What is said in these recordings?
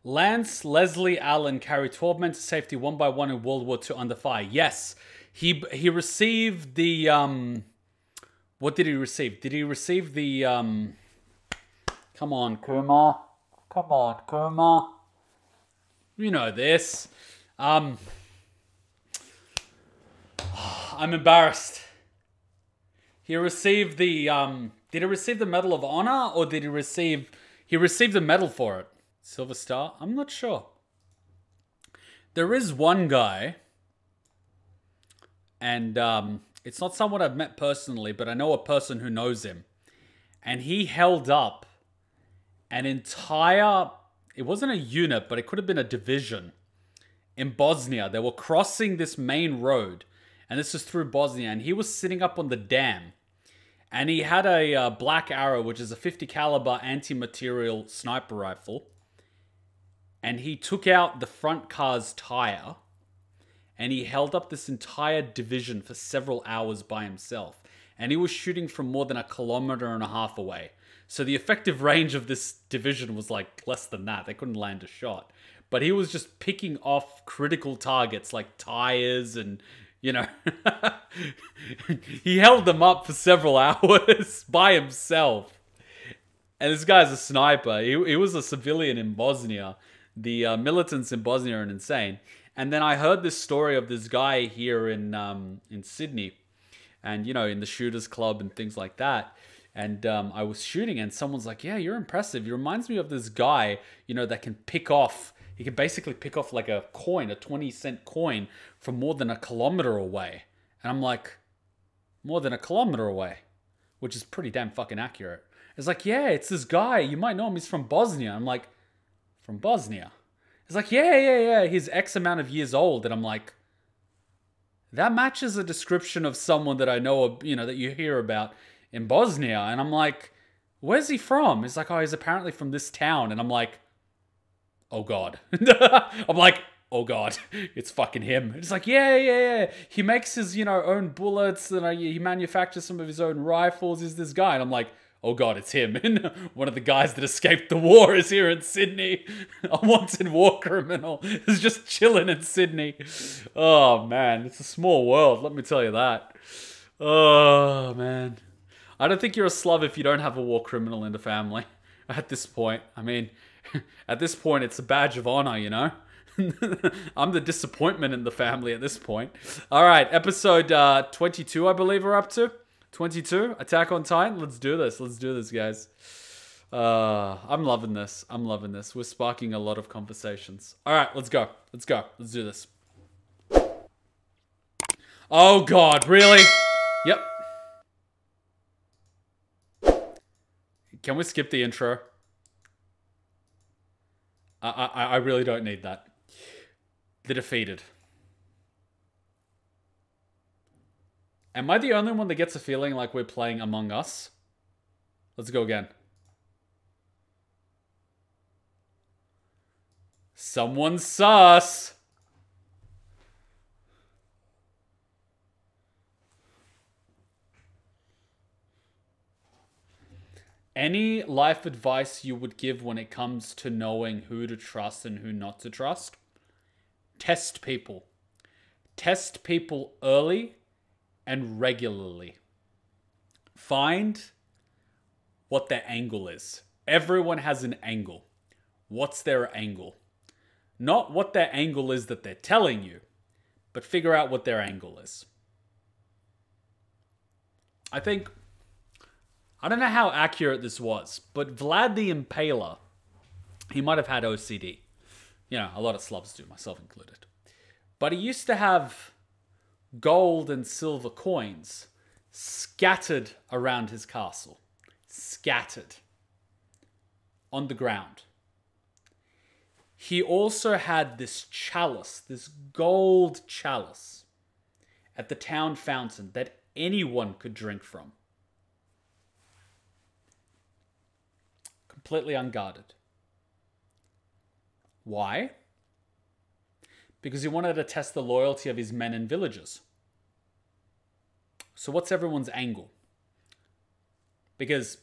Lance Leslie Allen carried 12 men to safety one by one in World War II under fire. Yes, he received the what did he receive? Did he receive the Come on, Kumar. Come on, Kumar. You know this. I'm embarrassed. He received the did he receive the Medal of Honor, or did he received a medal for it? Silver Star? I'm not sure. There is one guy, and it's not someone I've met personally, but I know a person who knows him. And he held up an entire, it wasn't a unit, but it could have been a division in Bosnia. They were crossing this main road, and this is through Bosnia, and he was sitting up on the dam. And he had a Black Arrow, which is a 50 caliber anti-material sniper rifle. And he took out the front car's tire, and he held up this entire division for several hours by himself. And he was shooting from more than 1.5 kilometers away. So the effective range of this division was like less than that. They couldn't land a shot. But he was just picking off critical targets like tires and, you know, he held them up for several hours by himself. And this guy's a sniper. He was a civilian in Bosnia. The militants in Bosnia are insane. And then I heard this story of this guy here in Sydney, and, you know, in the shooters club and things like that. And I was shooting, and someone's like, yeah, you're impressive. He reminds me of this guy, you know, that can pick off, he can basically pick off like a coin, a 20-cent coin from more than 1 kilometer away. And I'm like, more than 1 kilometer away, which is pretty damn fucking accurate. It's like, yeah, it's this guy. You might know him. He's from Bosnia. I'm like, from Bosnia? It's like, yeah. He's X amount of years old. And I'm like, that matches a description of someone that I know, you know, that you hear about in Bosnia. And I'm like, where's he from? He's like, oh, he's apparently from this town. And I'm like, oh God. I'm like, oh God, it's fucking him. It's like, yeah. He makes his, you know, own bullets, and he manufactures some of his own rifles. Is this guy? And I'm like, oh God, it's him. And one of the guys that escaped the war is here in Sydney. A wanted war criminal is just chilling in Sydney. Oh man, it's a small world, let me tell you that. Oh man. I don't think you're a slub if you don't have a war criminal in the family at this point. I mean, at this point, it's a badge of honor, you know? I'm the disappointment in the family at this point. All right, episode 22, I believe we're up to. 22, Attack on Titan. Let's do this. Let's do this, guys. I'm loving this. I'm loving this. We're sparking a lot of conversations. All right, let's go. Let's go. Let's do this. Oh, God, really? Yep. Can we skip the intro? I really don't need that. The Defeated. Am I the only one that gets a feeling like we're playing Among Us? Let's go again. Someone sus. Any life advice you would give when it comes to knowing who to trust and who not to trust? Test people. Test people early and regularly. Find what their angle is. Everyone has an angle. What's their angle? Not what their angle is that they're telling you, but figure out what their angle is. I don't know how accurate this was, but Vlad the Impaler, he might have had OCD. You know, a lot of slubs do, myself included. But he used to have gold and silver coins scattered around his castle. Scattered. On the ground. He also had this chalice, this gold chalice, at the town fountain that anyone could drink from. Completely unguarded. Why? Because he wanted to test the loyalty of his men and villagers. So what's everyone's angle? Because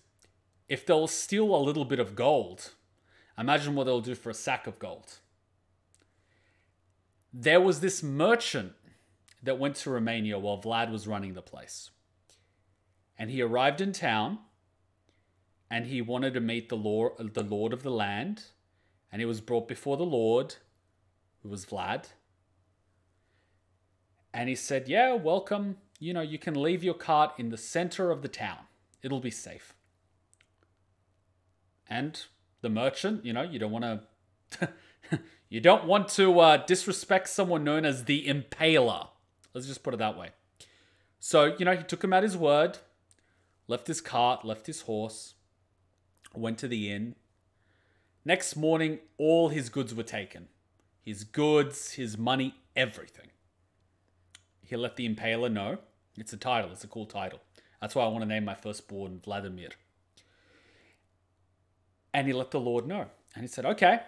if they'll steal a little bit of gold, Imagine what they'll do for a sack of gold. There was this merchant that went to Romania while Vlad was running the place. And he arrived in town and he wanted to meet the Lord of the land. And he was brought before the Lord, who was Vlad. And he said, yeah, welcome. You know, you can leave your cart in the center of the town. It'll be safe. And the merchant, you know, you don't want to you don't want to disrespect someone known as the Impaler. Let's just put it that way. So, you know, he took him at his word, left his cart, left his horse, went to the inn. Next morning, all his goods were taken. His goods, his money, everything. He let the Impaler know. It's a title. It's a cool title. That's why I want to name my firstborn Vladimir. And he let the Lord know. And he said, okay,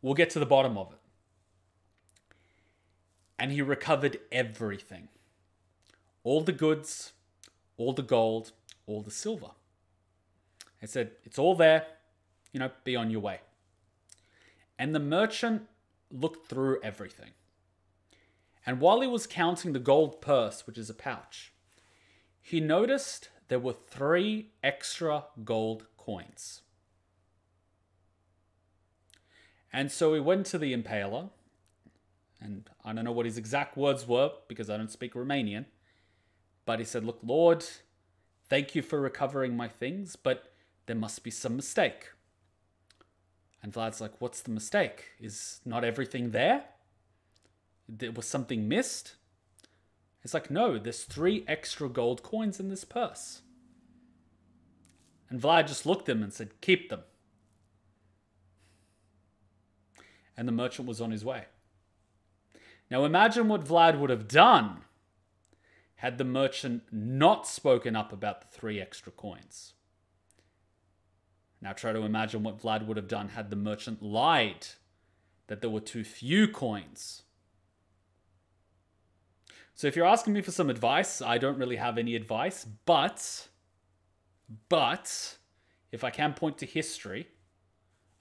we'll get to the bottom of it. And he recovered everything. All the goods, all the gold, all the silver. He said, it's all there. You know, be on your way. And the merchant looked through everything. And while he was counting the gold purse, which is a pouch, he noticed there were 3 extra gold coins. And so he went to the Impaler, and I don't know what his exact words were because I don't speak Romanian, but he said, look, Lord, thank you for recovering my things, but there must be some mistake. And Vlad's like, what's the mistake? Is not everything there? There was something missed? It's like, no, there's 3 extra gold coins in this purse. And Vlad just looked at him and said, keep them. And the merchant was on his way. Now imagine what Vlad would have done had the merchant not spoken up about the 3 extra coins. Now try to imagine what Vlad would have done had the merchant lied that there were too few coins. So if you're asking me for some advice, I don't really have any advice, but if I can point to history,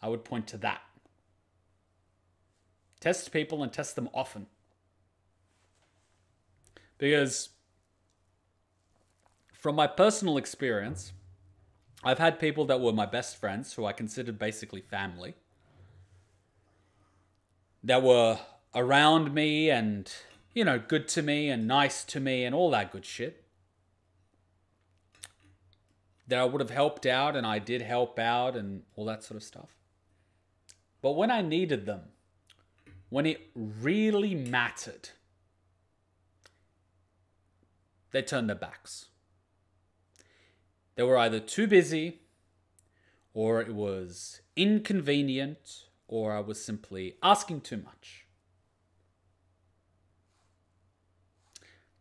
I would point to that. Test people and test them often. Because from my personal experience, I've had people that were my best friends, who I considered basically family, that were around me and, you know, good to me and nice to me and all that good shit, that I would have helped out, and I did help out and all that sort of stuff. But when I needed them, when it really mattered, they turned their backs. They were either too busy, or it was inconvenient, or I was simply asking too much.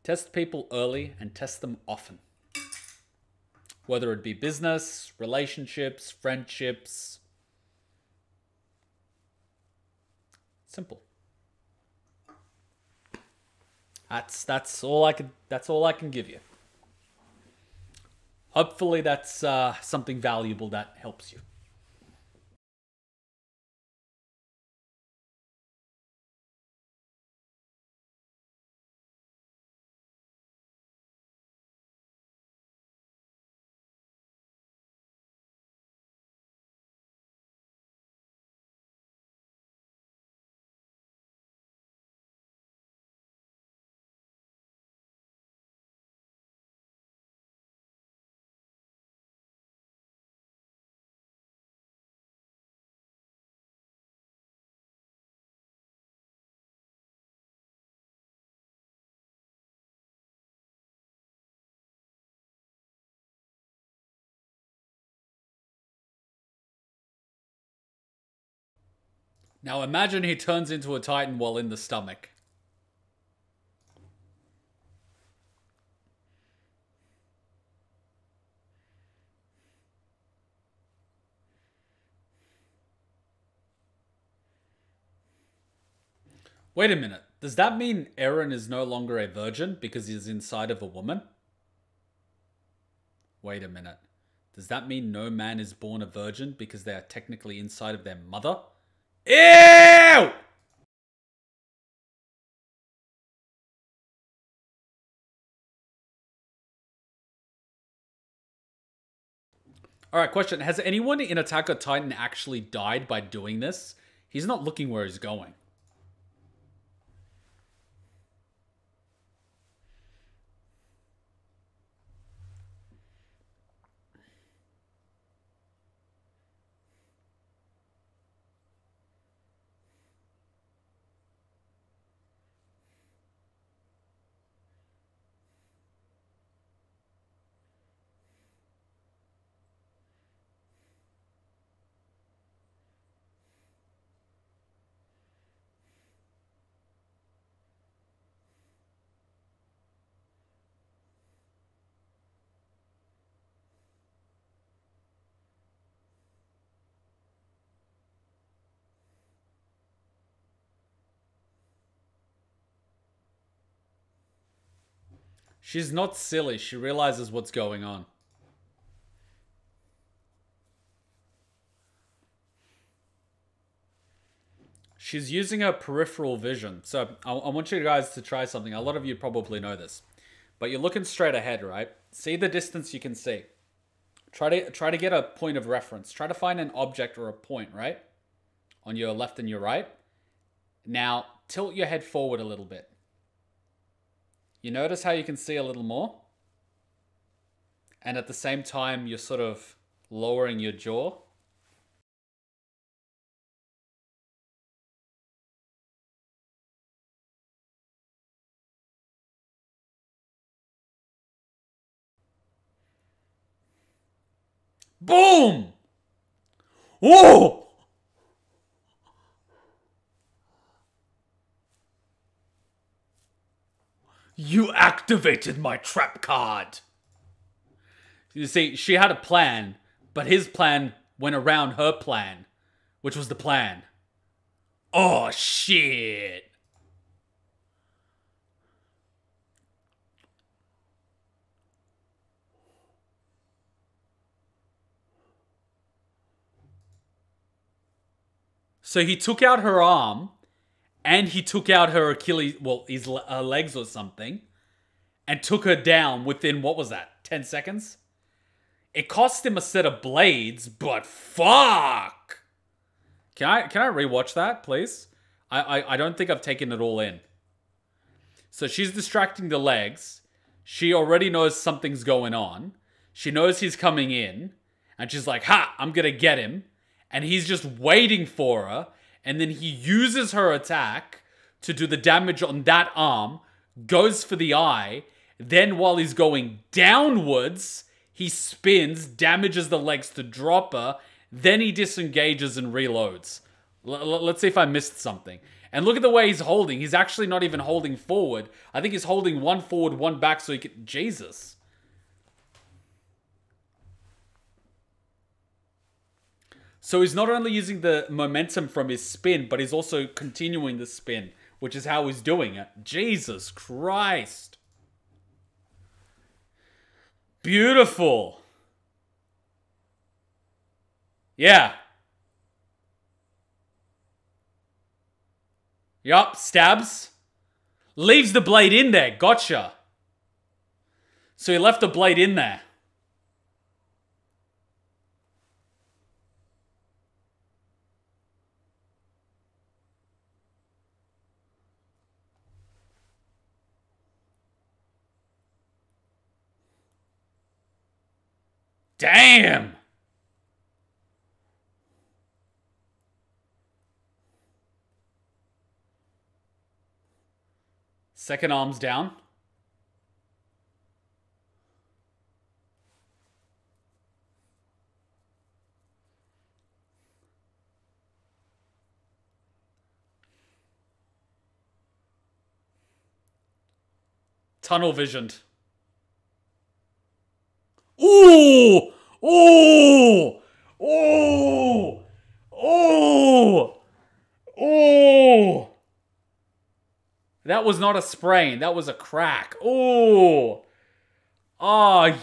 Test people early and test them often. Whether it be business, relationships, friendships. Simple. That's all I can give you. Hopefully that's something valuable that helps you. Now imagine he turns into a titan while in the stomach. Wait a minute. Does that mean Eren is no longer a virgin because he's inside of a woman? Wait a minute. Does that mean no man is born a virgin because they are technically inside of their mother? Ew! Alright, question. Has anyone in Attack on Titan actually died by doing this? He's not looking where he's going. She's not silly. She realizes what's going on. She's using her peripheral vision. So I want you guys to try something. A lot of you probably know this. But you're looking straight ahead, right? See the distance you can see. Try to get a point of reference. Try to find an object or a point, right? On your left and your right. Now, tilt your head forward a little bit. You notice how you can see a little more? And at the same time, you're sort of lowering your jaw. Boom! Whoa! You activated my trap card. You see, she had a plan, but his plan went around her plan, which was the plan. Oh, shit. So he took out her arm, and he took out her Achilles, well, her legs or something, and took her down within, what was that, 10 seconds? It cost him a set of blades, but fuck! Can I rewatch that, please? I don't think I've taken it all in. So she's distracting the legs. She already knows something's going on. She knows he's coming in. And she's like, ha, I'm gonna get him. And he's just waiting for her. And then he uses her attack to do the damage on that arm. Goes for the eye. Then while he's going downwards, he spins, damages the legs to drop her. Then he disengages and reloads. Let's see if I missed something. And look at the way he's holding. He's actually not even holding forward. I think he's holding one forward, one back so he can... Jesus. So he's not only using the momentum from his spin, but he's also continuing the spin, which is how he's doing it. Jesus Christ. Beautiful. Yeah. Yup, stabs. Leaves the blade in there. Gotcha. So he left the blade in there. Damn. Second arm's down. Tunnel visioned. Ooh! Ooh! Ooh! Ooh! Ooh! That was not a sprain. That was a crack. Ooh! Oh,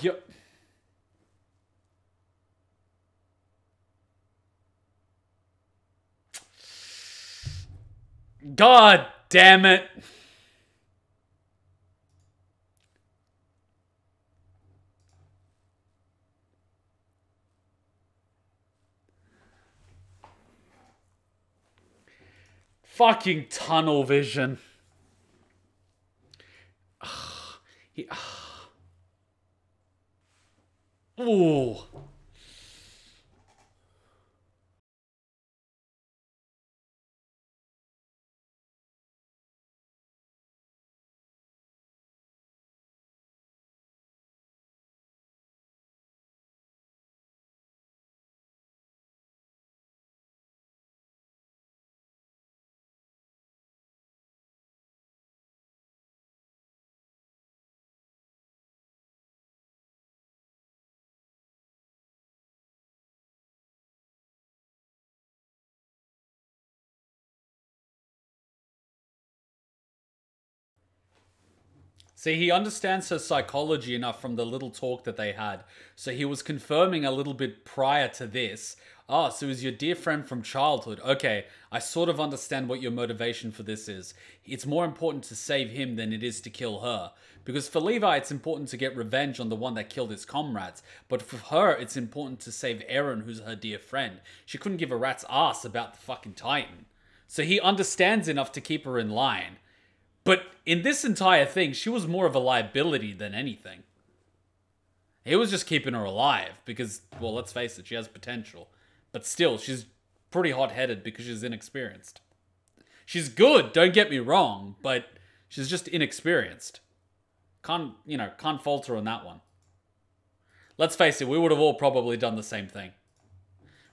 God damn it. Fucking tunnel vision. He, ooh. See, he understands her psychology enough from the little talk that they had. So he was confirming a little bit prior to this. Oh, so he's your dear friend from childhood. Okay, I sort of understand what your motivation for this is. It's more important to save him than it is to kill her. Because for Levi, it's important to get revenge on the one that killed his comrades. But for her, it's important to save Eren, who's her dear friend. She couldn't give a rat's ass about the fucking Titan. So he understands enough to keep her in line. But in this entire thing, she was more of a liability than anything. He was just keeping her alive because, well, let's face it, she has potential. But still, she's pretty hot-headed because she's inexperienced. She's good, don't get me wrong, but she's just inexperienced. Can't falter on that one. Let's face it, we would have all probably done the same thing.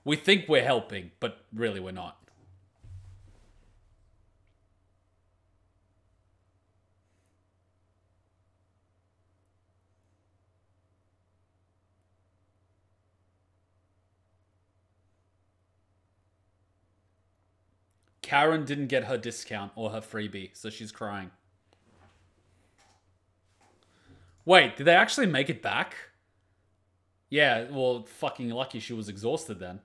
We think we're helping, but really we're not. Karen didn't get her discount or her freebie, so she's crying. Wait, did they actually make it back? Yeah, well, fucking lucky she was exhausted then.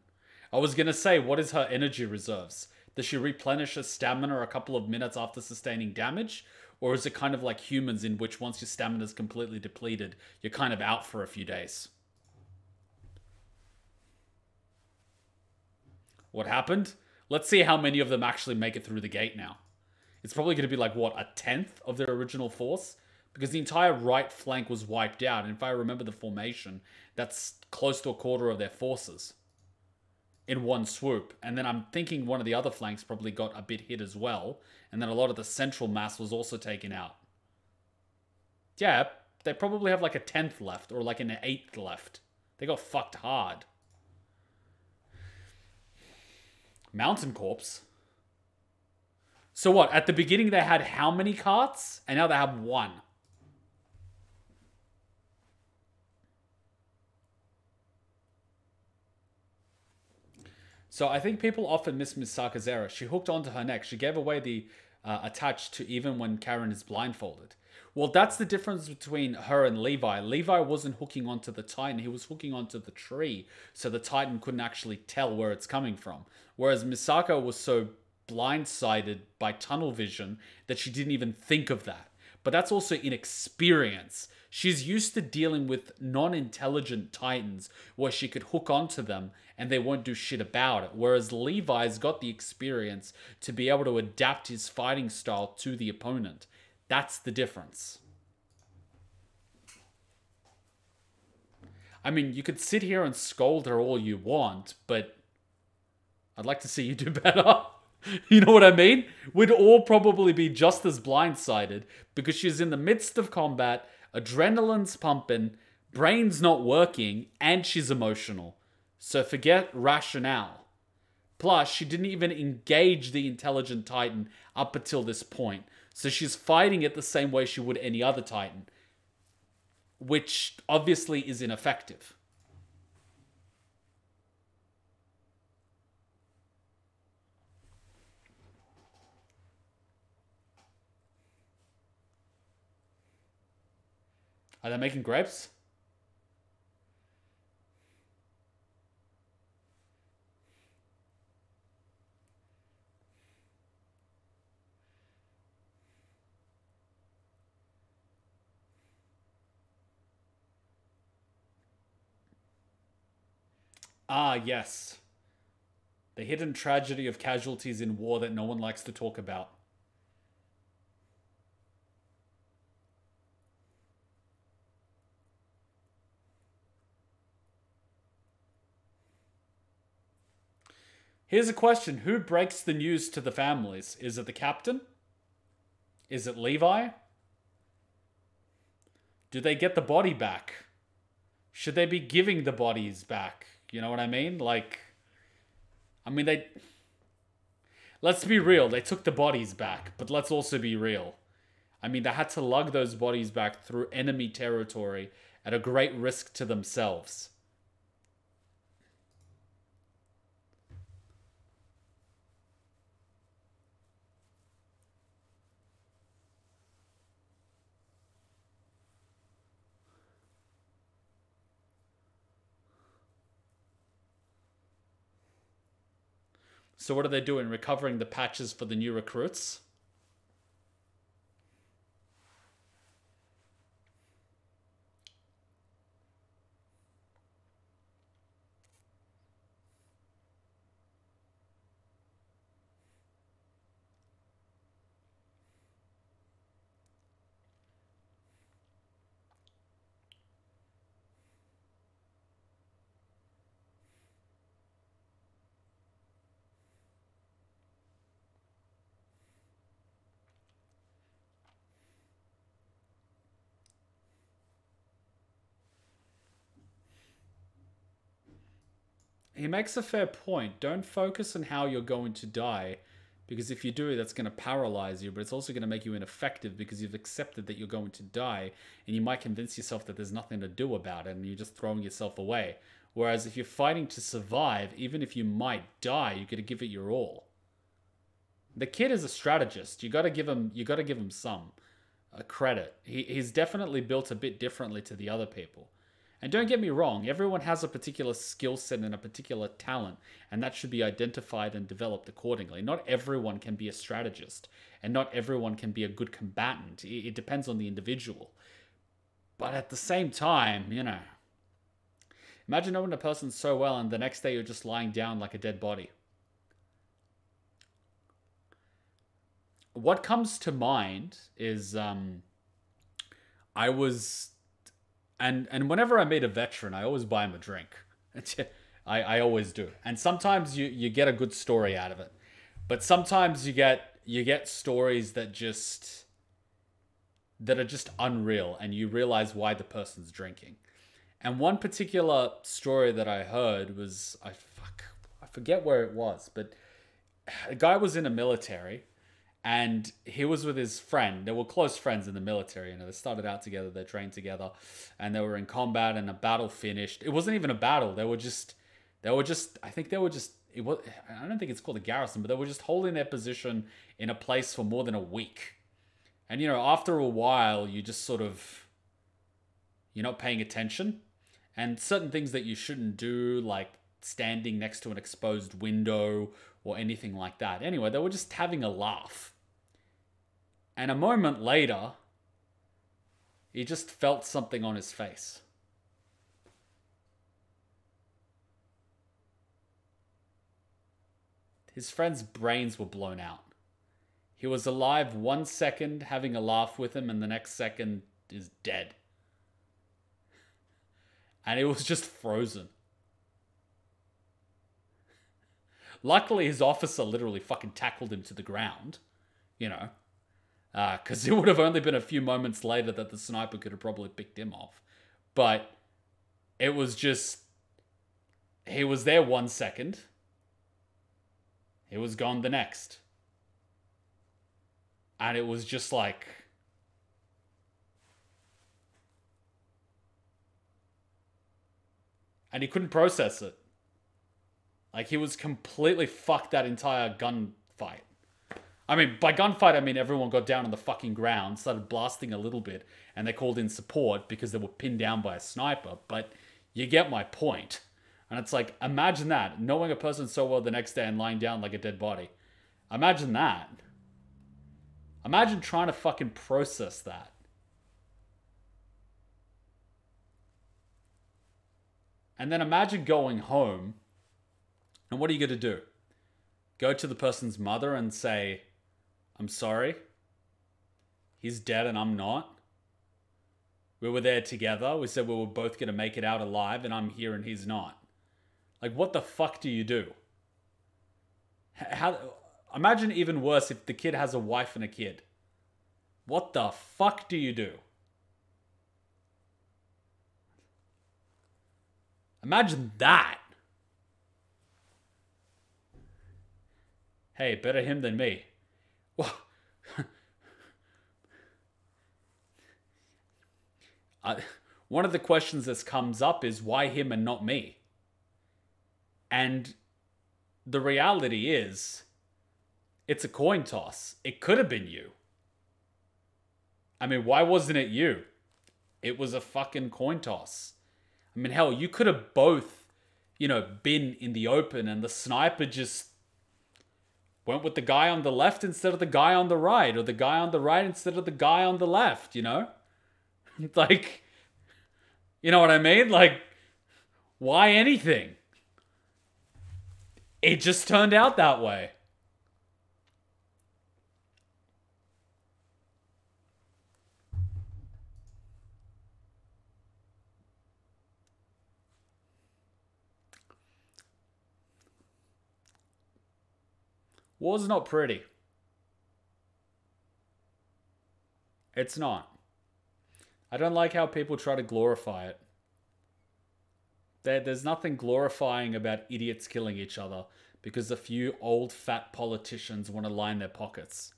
I was gonna say, what is her energy reserves? Does she replenish her stamina a couple of minutes after sustaining damage? Or is it kind of like humans in which once your stamina is completely depleted, you're kind of out for a few days? What happened? Let's see how many of them actually make it through the gate now. It's probably going to be like, what, a tenth of their original force? Because the entire right flank was wiped out. And if I remember the formation, that's close to a quarter of their forces in one swoop. And then I'm thinking one of the other flanks probably got a bit hit as well. And then a lot of the central mass was also taken out. Yeah, they probably have like a tenth left or like an eighth left. They got fucked hard. Mountain Corpse. So what? At the beginning they had how many carts? And now they have one. So I think people often miss Misaka's error. She hooked onto her neck. She gave away the attached to even when Karen is blindfolded. Well, that's the difference between her and Levi. Levi wasn't hooking onto the Titan. He was hooking onto the tree. So the Titan couldn't actually tell where it's coming from. Whereas Misaka was so blindsided by tunnel vision that she didn't even think of that. But that's also inexperience. She's used to dealing with non-intelligent Titans where she could hook onto them and they won't do shit about it. Whereas Levi's got the experience to be able to adapt his fighting style to the opponent. That's the difference. I mean, you could sit here and scold her all you want, but I'd like to see you do better. You know what I mean? We'd all probably be just as blindsided because she's in the midst of combat, adrenaline's pumping, brain's not working, and she's emotional. So forget rationale. Plus, she didn't even engage the intelligent Titan up until this point. So she's fighting it the same way she would any other Titan, which obviously is ineffective. Are they making grapes? Ah, yes. The hidden tragedy of casualties in war that no one likes to talk about. Here's a question. Who breaks the news to the families? Is it the captain? Is it Levi? Do they get the body back? Should they be giving the bodies back? You know what I mean? Like, I mean, they. Let's be real. They took the bodies back, but let's also be real. I mean, they had to lug those bodies back through enemy territory at a great risk to themselves. So what are they doing? Recovering the patches for the new recruits? He makes a fair point. Don't focus on how you're going to die, because if you do, that's going to paralyze you, but it's also going to make you ineffective because you've accepted that you're going to die, and you might convince yourself that there's nothing to do about it, and you're just throwing yourself away. Whereas if you're fighting to survive, even if you might die, you got to give it your all. The kid is a strategist. You got to give him. You got to give him some credit. He's definitely built a bit differently to the other people. And don't get me wrong, everyone has a particular skill set and a particular talent, and that should be identified and developed accordingly. Not everyone can be a strategist, and not everyone can be a good combatant. It depends on the individual. But at the same time, you know, imagine knowing a person so well and the next day you're just lying down like a dead body. What comes to mind is I was and whenever I meet a veteran, I always buy him a drink. I always do. And sometimes you get a good story out of it. But sometimes you get stories that are just unreal, and you realize why the person's drinking. And one particular story that I heard was I forget where it was, but a guy was in the military and he was with his friend. They were close friends in the military. You know, they started out together, they trained together, and they were in combat. And a battle finished. It wasn't even a battle. They were just. I think they were just. It was. I don't think it's called a garrison, but they were just holding their position in a place for more than a week. And you know, after a while, you just sort of. You're not paying attention, and certain things that you shouldn't do, like standing next to an exposed window or anything like that. Anyway, they were just having a laugh. And a moment later, he just felt something on his face. His friend's brains were blown out. He was alive 1 second, having a laugh with him, and the next second is dead. And it was just frozen. Luckily, his officer literally fucking tackled him to the ground, you know. Because it would have only been a few moments later that the sniper could have probably picked him off. But it was just... He was there 1 second. He was gone the next. And it was just like... And he couldn't process it. Like, he was completely fucked that entire gunfight. I mean, by gunfight, I mean everyone got down on the fucking ground, started blasting a little bit, and they called in support because they were pinned down by a sniper. But you get my point. And it's like, imagine that, knowing a person so well the next day and lying down like a dead body. Imagine that. Imagine trying to fucking process that. And then imagine going home, and what are you going to do? Go to the person's mother and say, I'm sorry. He's dead and I'm not. We were there together. We said we were both going to make it out alive, and I'm here and he's not. Like, what the fuck do you do? Imagine even worse if the kid has a wife and a kid. What the fuck do you do? Imagine that. Hey, better him than me. One of the questions that comes up is why him and not me? And the reality is, it's a coin toss. It could have been you. I mean, why wasn't it you? It was a fucking coin toss. I mean, hell, you could have both, been in the open, and the sniper just went with the guy on the left instead of the guy on the right, or the guy on the right instead of the guy on the left, Like, you know what I mean? Like, why anything? It just turned out that way. War's not pretty. It's not. I don't like how people try to glorify it. There's nothing glorifying about idiots killing each other because a few old fat politicians want to line their pockets.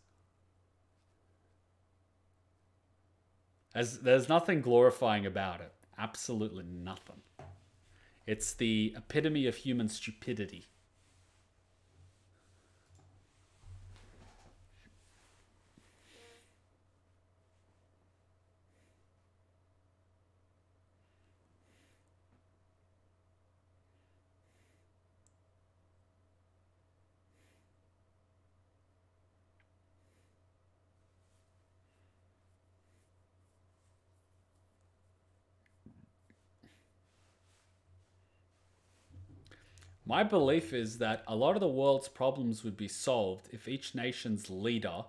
There's nothing glorifying about it. Absolutely nothing. It's the epitome of human stupidity. My belief is that a lot of the world's problems would be solved if each nation's leader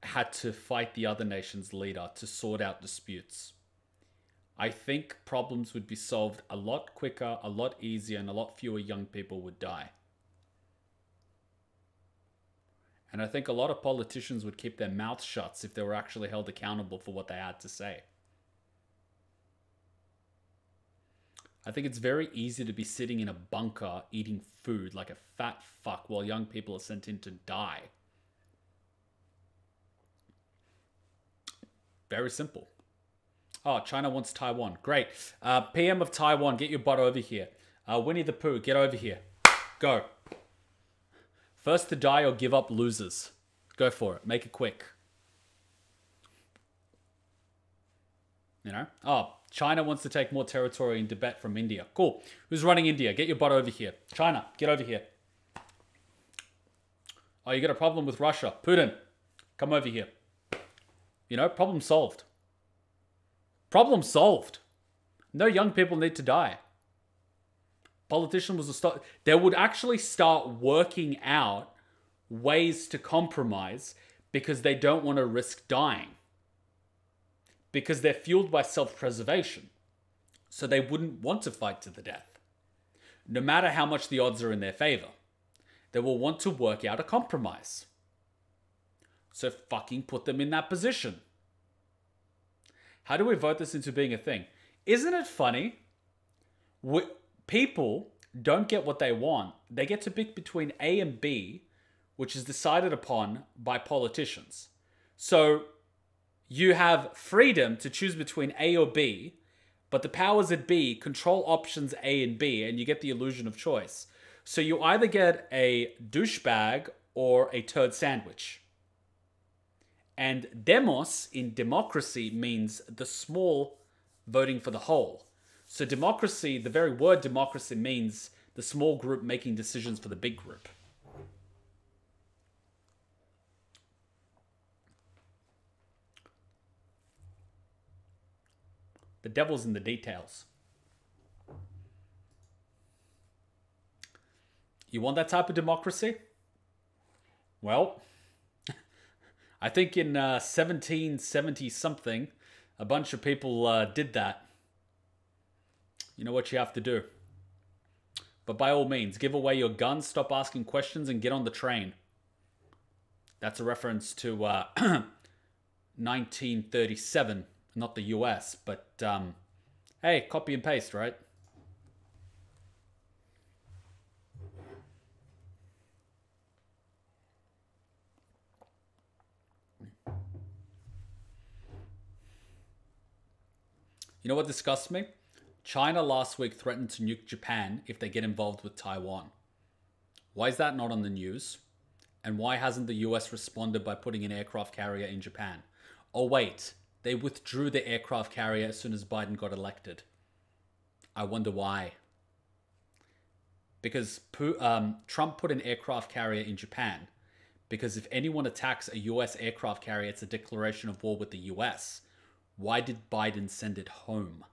had to fight the other nation's leader to sort out disputes. I think problems would be solved a lot quicker, a lot easier, and a lot fewer young people would die. And I think a lot of politicians would keep their mouths shut if they were actually held accountable for what they had to say. I think it's very easy to be sitting in a bunker eating food like a fat fuck while young people are sent in to die. Very simple. Oh, China wants Taiwan. Great. PM of Taiwan, get your butt over here. Winnie the Pooh, get over here. Go. First to die or give up losers. Go for it. Make it quick. Oh, China wants to take more territory in Tibet from India. Cool. Who's running India? Get your butt over here. China, get over here. Oh, you got a problem with Russia. Putin, come over here. Problem solved. Problem solved. No young people need to die. Politicians will start. They would actually start working out ways to compromise because they don't want to risk dying. Because they're fueled by self-preservation. So they wouldn't want to fight to the death. No matter how much the odds are in their favor. They will want to work out a compromise. So fucking put them in that position. How do we vote this into being a thing? Isn't it funny? People don't get what they want. They get to pick between A and B, which is decided upon by politicians. So you have freedom to choose between A or B, but the powers that be control options A and B, and you get the illusion of choice. So you either get a douchebag or a turd sandwich. And demos in democracy means the small voting for the whole. So democracy, the very word democracy means the small group making decisions for the big group. The devil's in the details. You want that type of democracy? Well, I think in 1770 something, a bunch of people did that. You know what you have to do. But by all means, give away your guns, stop asking questions, and get on the train. That's a reference to 1937, not the US, but hey, copy and paste, right? You know what disgusts me? China last week threatened to nuke Japan if they get involved with Taiwan. Why is that not on the news? And why hasn't the US responded by putting an aircraft carrier in Japan? Oh wait, they withdrew the aircraft carrier as soon as Biden got elected. I wonder why. Because Trump put an aircraft carrier in Japan. Because if anyone attacks a US aircraft carrier, it's a declaration of war with the US. Why did Biden send it home?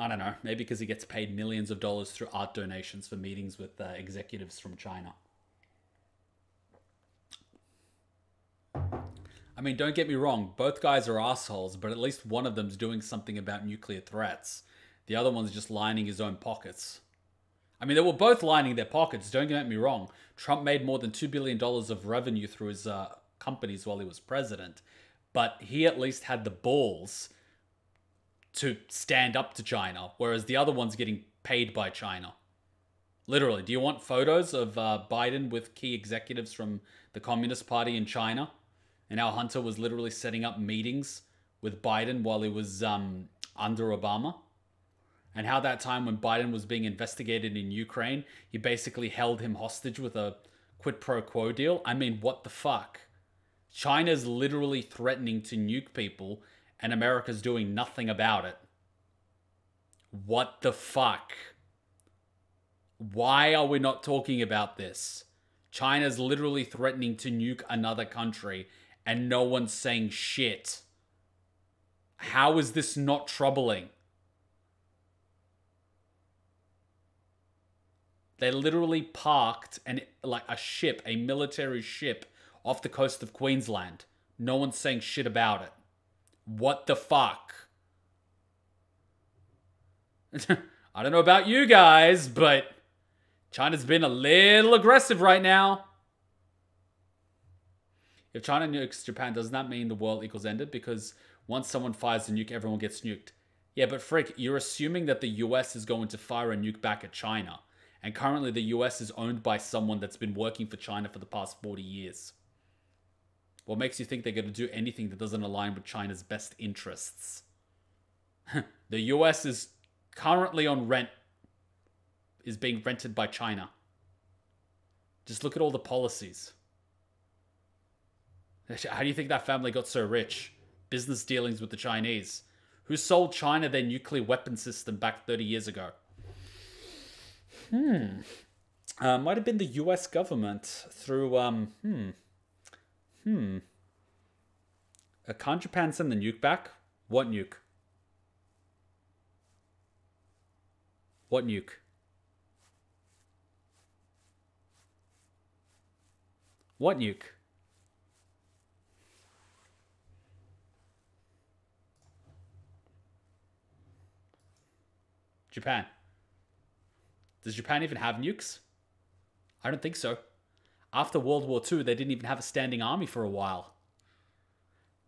I don't know. Maybe because he gets paid millions of dollars through art donations for meetings with executives from China. I mean, don't get me wrong. Both guys are assholes, but at least one of them's doing something about nuclear threats. The other one's just lining his own pockets. I mean, they were both lining their pockets. Don't get me wrong. Trump made more than $2 billion of revenue through his companies while he was president. But he at least had the balls to stand up to China, whereas the other one's getting paid by China. Literally, do you want photos of Biden with key executives from the Communist Party in China? And how Hunter was literally setting up meetings with Biden while he was under Obama? And how that time when Biden was being investigated in Ukraine, he basically held him hostage with a quid pro quo deal? I mean, what the fuck? China's literally threatening to nuke people and America's doing nothing about it. What the fuck? Why are we not talking about this? China's literally threatening to nuke another country and no one's saying shit. How is this not troubling? They literally parked a ship, a military ship, off the coast of Queensland. No one's saying shit about it. What the fuck? I don't know about you guys, but China's been a little aggressive right now. If China nukes Japan, doesn't that mean the world equals ended? Because once someone fires a nuke, everyone gets nuked. Yeah, but frick, you're assuming that the US is going to fire a nuke back at China. And currently the US is owned by someone that's been working for China for the past 40 years. What makes you think they're going to do anything that doesn't align with China's best interests? The US is currently on rent, is being rented by China. Just look at all the policies. How do you think that family got so rich? Business dealings with the Chinese. Who sold China their nuclear weapon system back 30 years ago? Might have been the US government through, Can't Japan send the nuke back? What nuke? What nuke? What nuke? Japan. Does Japan even have nukes? I don't think so. After World War II, they didn't even have a standing army for a while.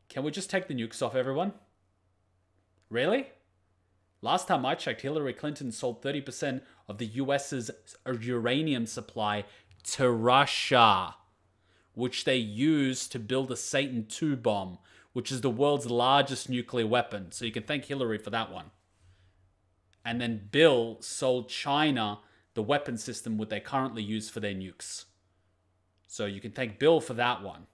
Can we just take the nukes off everyone? Really? Last time I checked, Hillary Clinton sold 30% of the US's uranium supply to Russia, which they used to build a Satan II bomb, which is the world's largest nuclear weapon. So you can thank Hillary for that one. And then Bill sold China the weapon system what they currently use for their nukes. So you can thank Bill for that one.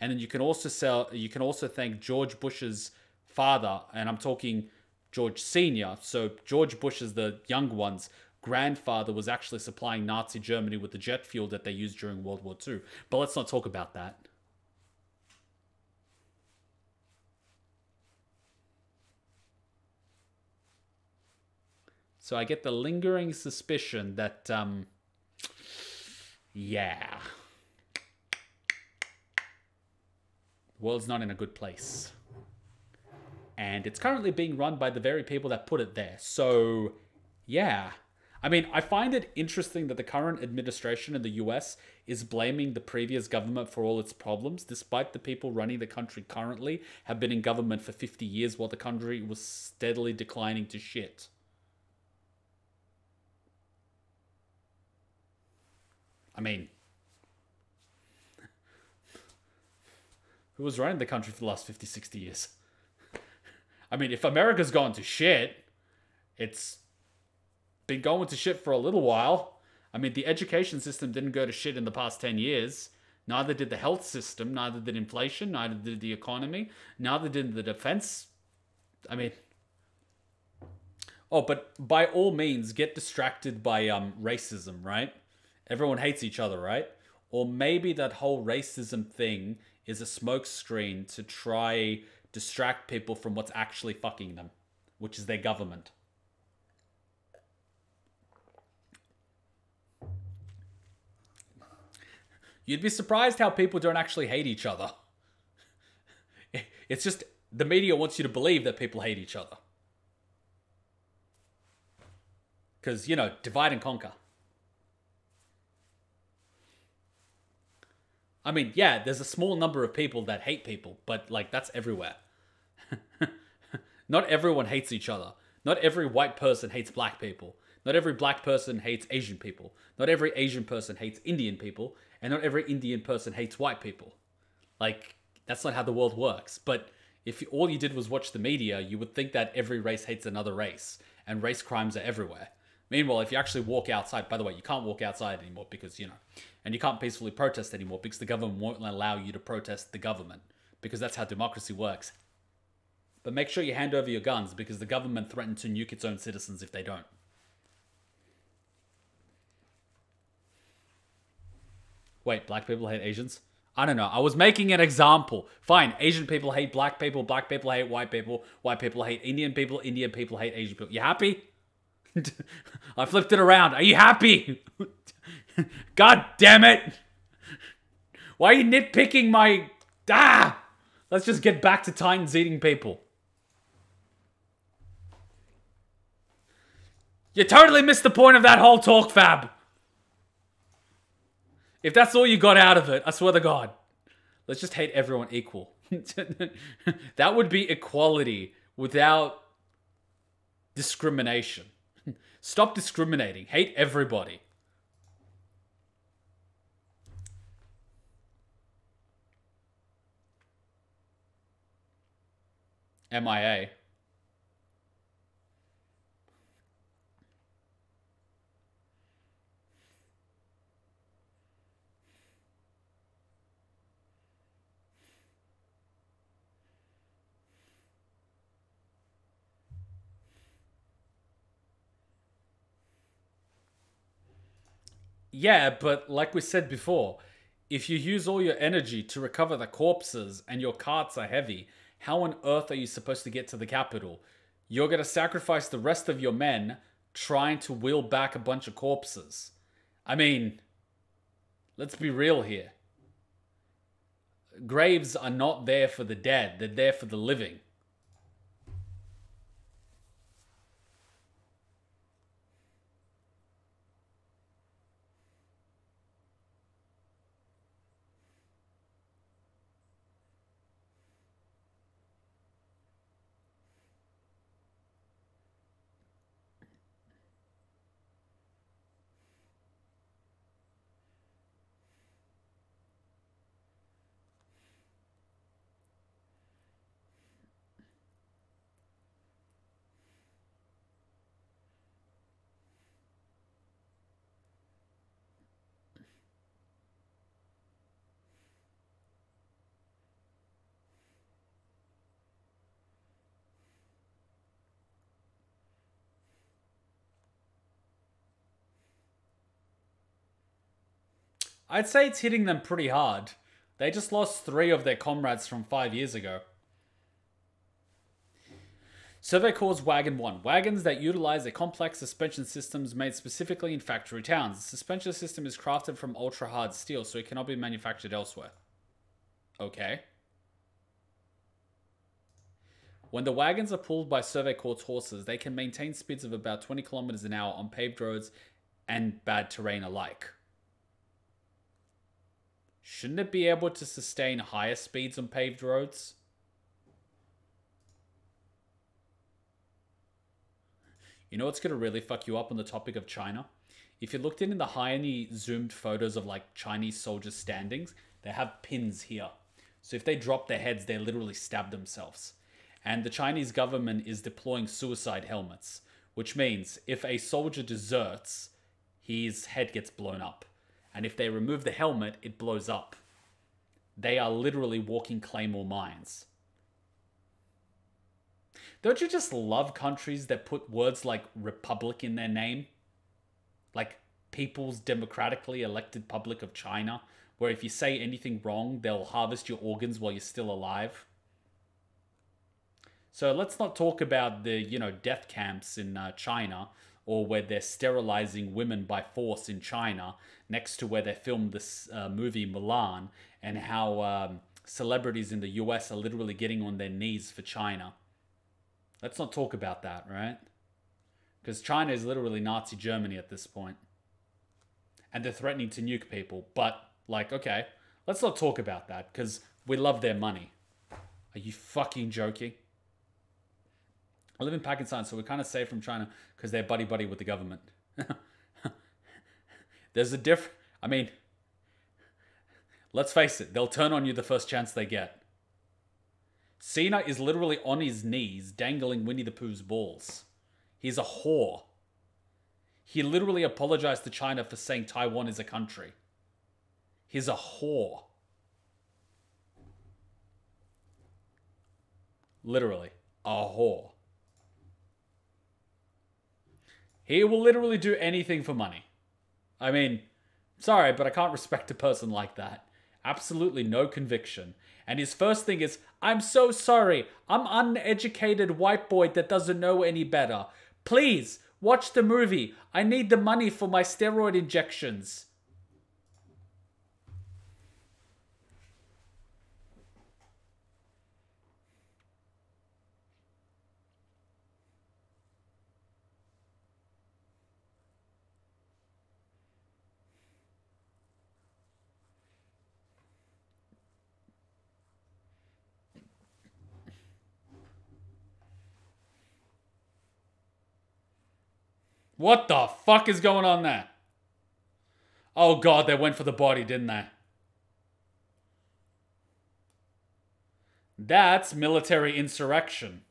And then you can also thank George Bush's father, and I'm talking George Sr. So George Bush is the young one's grandfather was actually supplying Nazi Germany with the jet fuel that they used during World War II. But let's not talk about that. So I get the lingering suspicion that, yeah, the world's not in a good place. And it's currently being run by the very people that put it there. So, yeah. I mean, I find it interesting that the current administration in the US is blaming the previous government for all its problems, despite the people running the country currently have been in government for 50 years while the country was steadily declining to shit. I mean, who was running the country for the last 50, 60 years? I mean, if America's gone to shit, it's been going to shit for a little while. I mean, the education system didn't go to shit in the past 10 years. Neither did the health system, neither did inflation, neither did the economy, neither did the defense. I mean, oh, but by all means, get distracted by racism, right? Everyone hates each other, right? Or maybe that whole racism thing is a smokescreen to try distract people from what's actually fucking them, which is their government. You'd be surprised how people don't actually hate each other. It's just the media wants you to believe that people hate each other. Because, you know, divide and conquer. I mean, yeah, there's a small number of people that hate people, but, like, that's everywhere. Not everyone hates each other. Not every white person hates black people. Not every black person hates Asian people. Not every Asian person hates Indian people. And not every Indian person hates white people. Like, that's not how the world works. But if all you did was watch the media, you would think that every race hates another race. And race crimes are everywhere. Meanwhile, if you actually walk outside, by the way, you can't walk outside anymore because, you know, and you can't peacefully protest anymore because the government won't allow you to protest the government. Because that's how democracy works. But make sure you hand over your guns because the government threatens to nuke its own citizens if they don't. Wait, black people hate Asians? I don't know. I was making an example. Fine, Asian people hate black people hate white people hate Indian people hate Asian people. You happy? I flipped it around. Are you happy? God damn it! Why are you nitpicking my... Ah! Let's just get back to Titans eating people. You totally missed the point of that whole talk, Fab. If that's all you got out of it, I swear to God. Let's just hate everyone equal. That would be equality without discrimination. Stop discriminating. Hate everybody. MIA. Yeah, but like we said before, if you use all your energy to recover the corpses and your carts are heavy, how on earth are you supposed to get to the capital? You're going to sacrifice the rest of your men trying to wheel back a bunch of corpses. I mean, let's be real here. Graves are not there for the dead, they're there for the living. I'd say it's hitting them pretty hard. They just lost 3 of their comrades from 5 years ago. Survey calls Wagon 1. Wagons that utilize a complex suspension systems made specifically in factory towns. The suspension system is crafted from ultra-hard steel, so it cannot be manufactured elsewhere. Okay. When the wagons are pulled by Survey Corps horses, they can maintain speeds of about 20 kilometers an hour on paved roads and bad terrain alike. Shouldn't it be able to sustain higher speeds on paved roads? You know what's going to really fuck you up on the topic of China? If you looked in the highly zoomed photos of like Chinese soldiers standings, they have pins here. So if they drop their heads, they literally stab themselves. And the Chinese government is deploying suicide helmets, which means if a soldier deserts, his head gets blown up. And if they remove the helmet, it blows up. They are literally walking claymore mines. Don't you just love countries that put words like republic in their name? Like People's Democratically Elected Public of China, where if you say anything wrong, they'll harvest your organs while you're still alive. So let's not talk about the, death camps in China, or where they're sterilizing women by force in China, next to where they filmed this movie Milan, and how celebrities in the US are literally getting on their knees for China. Let's not talk about that, right? Because China is literally Nazi Germany at this point. And they're threatening to nuke people. But, okay, let's not talk about that, because we love their money. Are you fucking joking? I live in Pakistan, so we're kind of safe from China because they're buddy-buddy with the government. There's a let's face it, they'll turn on you the first chance they get. Cena is literally on his knees dangling Winnie the Pooh's balls. He's a whore. He literally apologized to China for saying Taiwan is a country. He's a whore. Literally, a whore. He will literally do anything for money. I mean, sorry, but I can't respect a person like that. Absolutely no conviction. And his first thing is, I'm so sorry. I'm uneducated white boy that doesn't know any better. Please, watch the movie. I need the money for my steroid injections. What the fuck is going on there? Oh god, they went for the body, didn't they? That's military insurrection.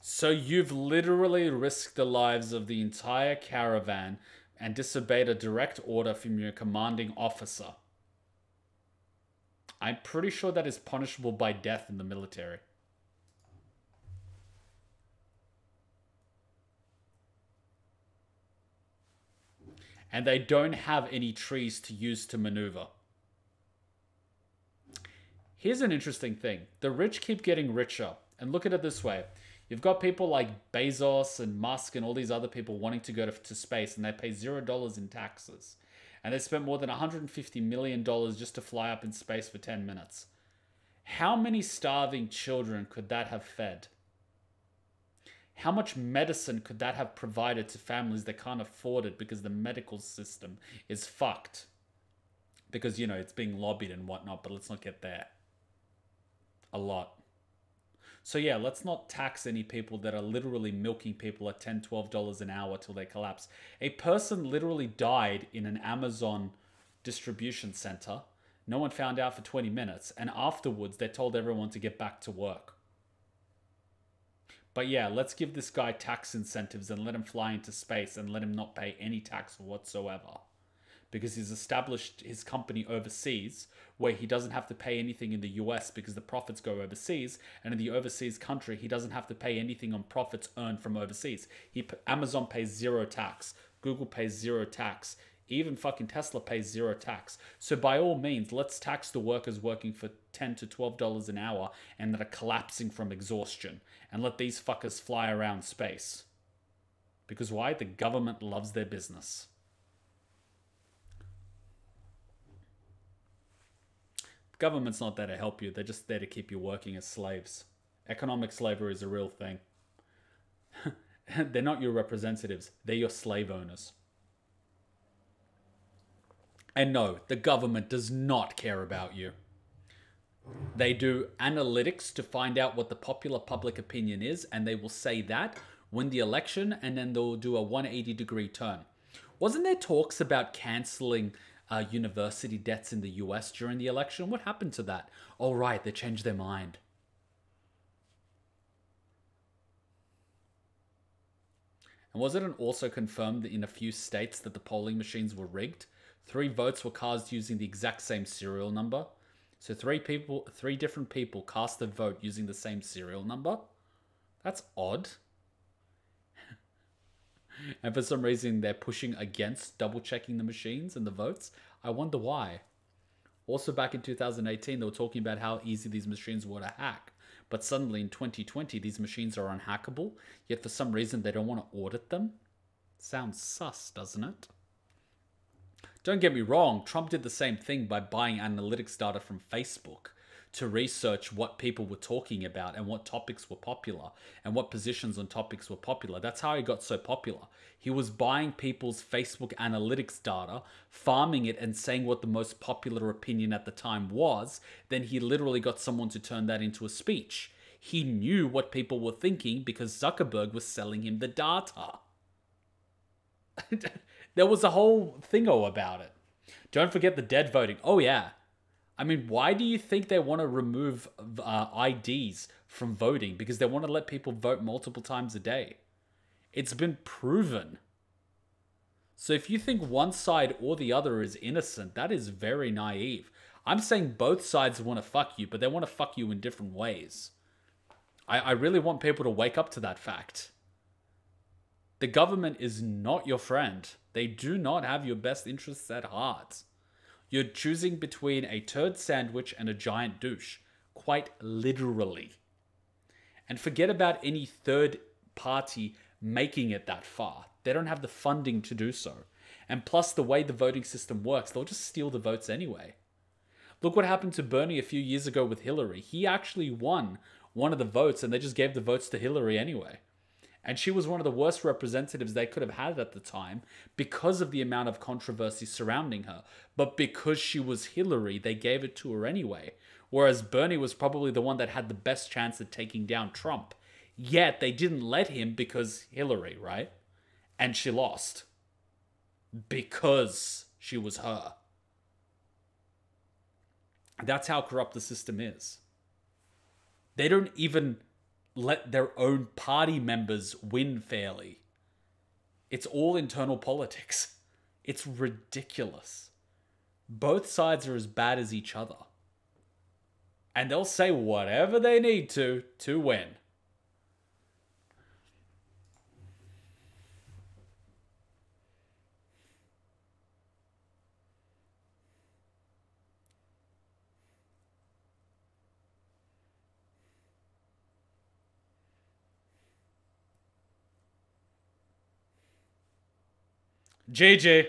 So you've literally risked the lives of the entire caravan and disobeyed a direct order from your commanding officer. I'm pretty sure that is punishable by death in the military. And they don't have any trees to use to maneuver. Here's an interesting thing. The rich keep getting richer. And look at it this way. You've got people like Bezos and Musk and all these other people wanting to go to space, and they pay $0 in taxes. And they spent more than $150 million just to fly up in space for 10 minutes. How many starving children could that have fed? How much medicine could that have provided to families that can't afford it because the medical system is fucked? Because, it's being lobbied and whatnot, but let's not get there. A lot. So yeah, let's not tax any people that are literally milking people at $10, $12 an hour till they collapse. A person literally died in an Amazon distribution center. No one found out for 20 minutes. And afterwards, they told everyone to get back to work. But yeah, let's give this guy tax incentives and let him fly into space and let him not pay any tax whatsoever. Because he's established his company overseas where he doesn't have to pay anything in the US because the profits go overseas. And in the overseas country, he doesn't have to pay anything on profits earned from overseas. Amazon pays zero tax. Google pays zero tax. Even fucking Tesla pays zero tax. So by all means, let's tax the workers working for $10 to $12 an hour and that are collapsing from exhaustion. And let these fuckers fly around space. Because why? The government loves their business. The government's not there to help you. They're just there to keep you working as slaves. Economic slavery is a real thing. They're not your representatives. They're your slave owners. And no, the government does not care about you. They do analytics to find out what the popular public opinion is, and they will say that, win the election, and then they'll do a 180-degree turn. Wasn't there talks about cancelling university debts in the US during the election? What happened to that? Oh, right, they changed their mind. And wasn't it also confirmed that in a few states that the polling machines were rigged? 3 votes were cast using the exact same serial number. So 3 different people cast a vote using the same serial number? That's odd. And for some reason, they're pushing against double-checking the machines and the votes. I wonder why. Also, back in 2018, they were talking about how easy these machines were to hack. But suddenly in 2020, these machines are unhackable, yet for some reason they don't want to audit them. Sounds sus, doesn't it? Don't get me wrong, Trump did the same thing by buying analytics data from Facebook to research what people were talking about and what topics were popular and what positions on topics were popular. That's how he got so popular. He was buying people's Facebook analytics data, farming it and saying what the most popular opinion at the time was. Then he literally got someone to turn that into a speech. He knew what people were thinking because Zuckerberg was selling him the data. There was a whole thingo about it. Don't forget the dead voting. Oh yeah. I mean, why do you think they want to remove IDs from voting? Because they want to let people vote multiple times a day. It's been proven. So if you think one side or the other is innocent, that is very naive. I'm saying both sides want to fuck you, but they want to fuck you in different ways. I really want people to wake up to that fact. The government is not your friend. They do not have your best interests at heart. You're choosing between a turd sandwich and a giant douche. Quite literally. And forget about any third party making it that far. They don't have the funding to do so. And plus, the way the voting system works, they'll just steal the votes anyway. Look what happened to Bernie a few years ago with Hillary. He actually won one of the votes, and they just gave the votes to Hillary anyway. And she was one of the worst representatives they could have had at the time because of the amount of controversy surrounding her. But because she was Hillary, they gave it to her anyway. Whereas Bernie was probably the one that had the best chance at taking down Trump. Yet they didn't let him because Hillary, right? And she lost. Because she was her. That's how corrupt the system is. They don't even let their own party members win fairly. It's all internal politics. It's ridiculous. Both sides are as bad as each other. And they'll say whatever they need to win. JJ.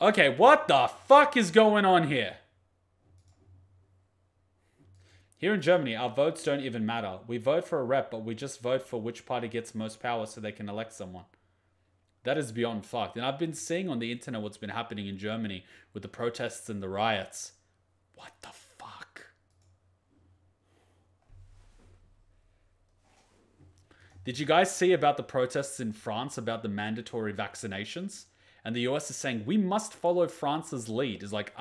Okay, what the fuck is going on here? Here in Germany, our votes don't even matter. We vote for a rep, but we just vote for which party gets most power so they can elect someone. That is beyond fucked. And I've been seeing on the internet what's been happening in Germany with the protests and the riots. What the fuck? Did you guys see about the protests in France about the mandatory vaccinations? And the US is saying, we must follow France's lead. It's like,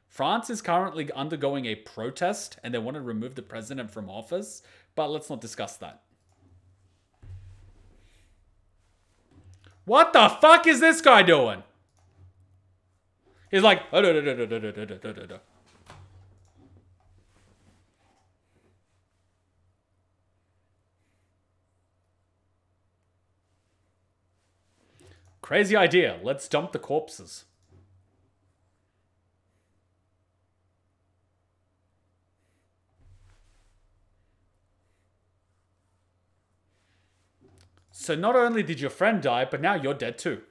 France is currently undergoing a protest and they want to remove the president from office. But let's not discuss that. What the fuck is this guy doing? He's like, crazy idea. Let's dump the corpses. So not only did your friend die, but now you're dead too.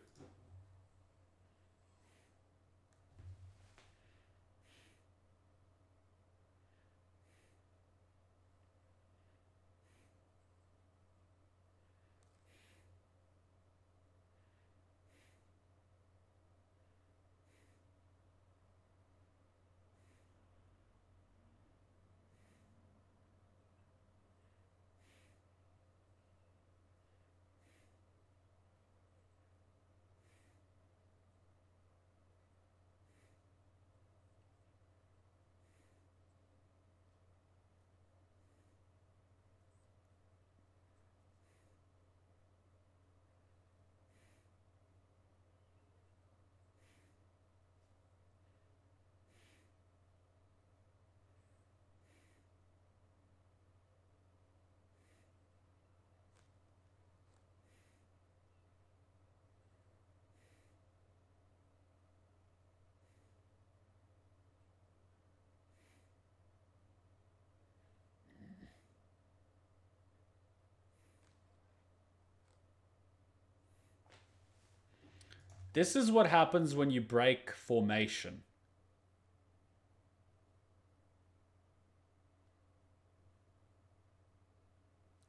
This is what happens when you break formation.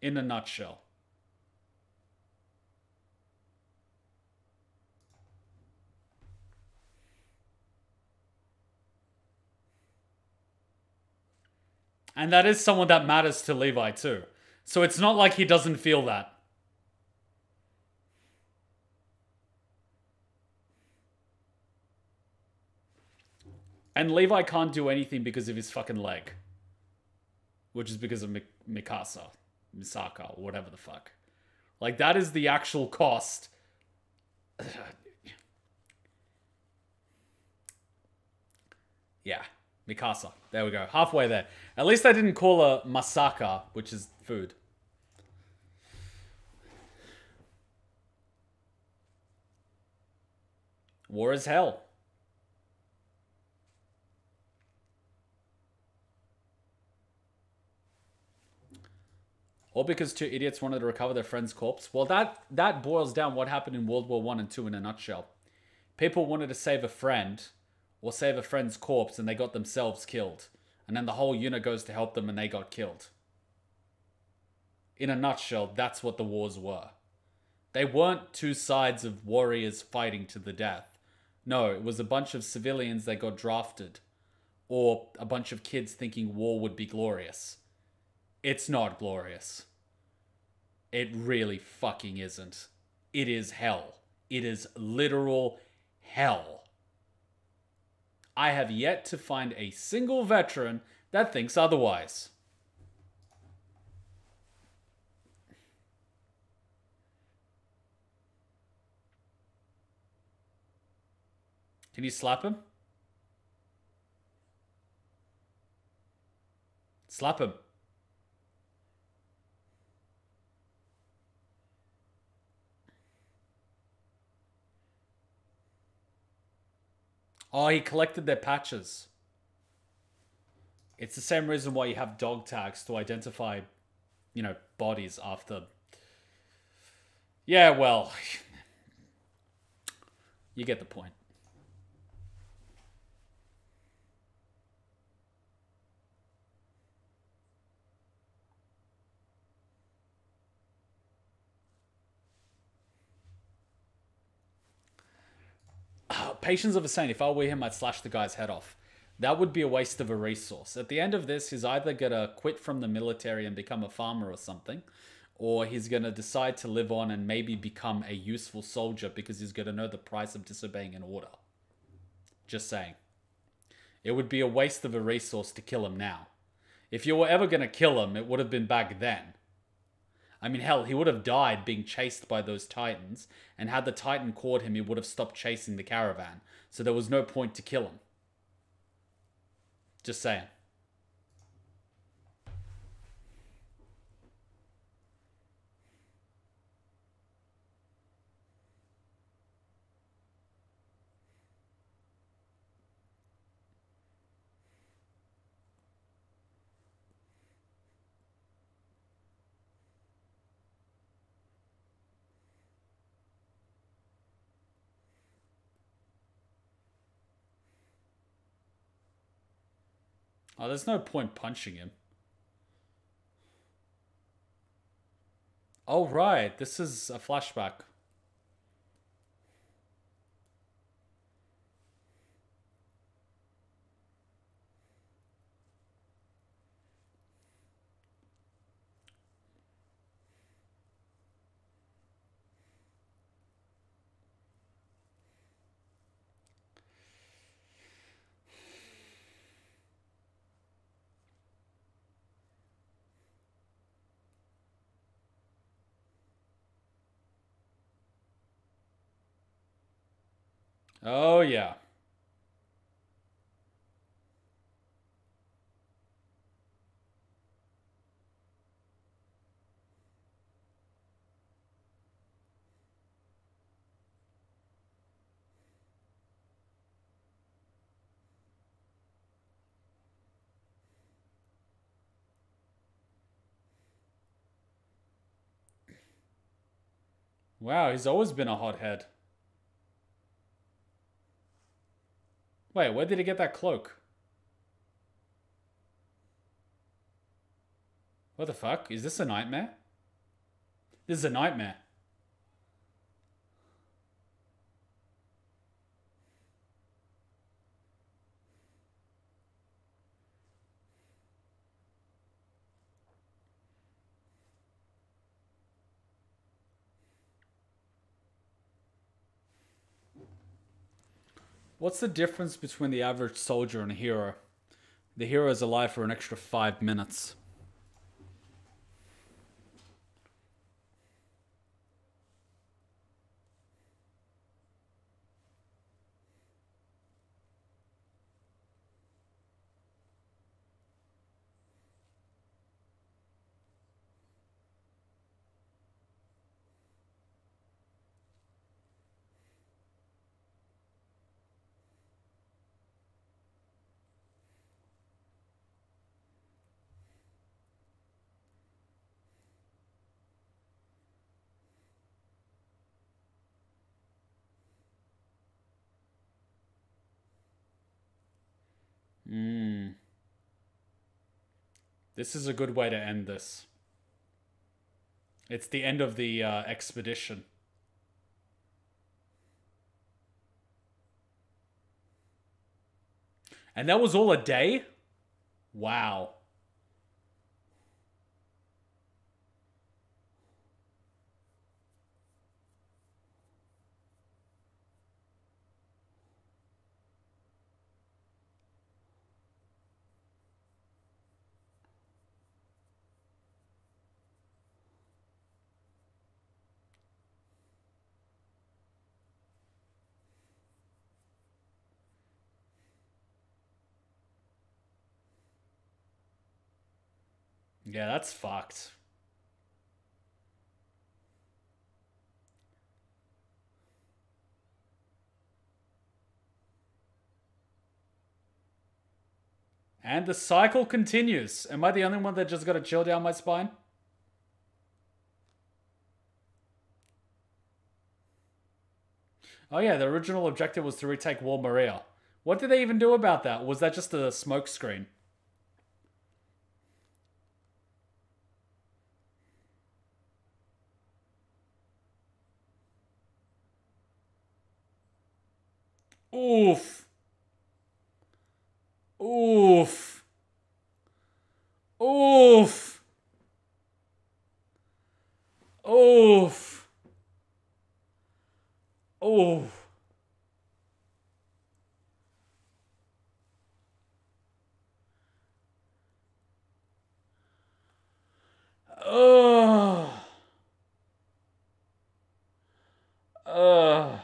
In a nutshell. And that is someone that matters to Levi too. So it's not like he doesn't feel that. And Levi can't do anything because of his fucking leg. Which is because of Misaka, or whatever the fuck. Like, that is the actual cost. Yeah, Mikasa. There we go. Halfway there. At least I didn't call her Masaka, which is food. War is hell. All because two idiots wanted to recover their friend's corpse. Well, that boils down what happened in World War I and II in a nutshell. People wanted to save a friend, or save a friend's corpse, and they got themselves killed. And then the whole unit goes to help them, and they got killed. In a nutshell, that's what the wars were. They weren't two sides of warriors fighting to the death. No, it was a bunch of civilians that got drafted. Or a bunch of kids thinking war would be glorious. It's not glorious. It really fucking isn't. It is hell. It is literal hell. I have yet to find a single veteran that thinks otherwise. Can you slap him? Slap him. Oh, he collected their patches. It's the same reason why you have dog tags to identify, you know, bodies after. Yeah, well, you get the point. Patience of a Saint, if I were him, I'd slash the guy's head off. That would be a waste of a resource. At the end of this, he's either going to quit from the military and become a farmer or something, or he's going to decide to live on and maybe become a useful soldier because he's going to know the price of disobeying an order. Just saying. It would be a waste of a resource to kill him now. If you were ever going to kill him, it would have been back then. I mean, hell, he would have died being chased by those titans, and had the titan caught him, he would have stopped chasing the caravan. So there was no point to kill him. Just saying. Oh, there's no point punching him. Oh, right. This is a flashback. Oh, yeah. Wow, he's always been a hothead. Wait, where did he get that cloak? What the fuck? Is this a nightmare? This is a nightmare. What's the difference between the average soldier and a hero? The hero is alive for an extra 5 minutes. This is a good way to end this. It's the end of the expedition. And that was all a day? Wow. Yeah, that's fucked. And the cycle continues. Am I the only one that just got a chill down my spine? Oh yeah, the original objective was to retake Wall Maria. What did they even do about that? Was that just a smoke screen? Oof. Oof. Oof. Oof. Oof. Ugh. Ugh.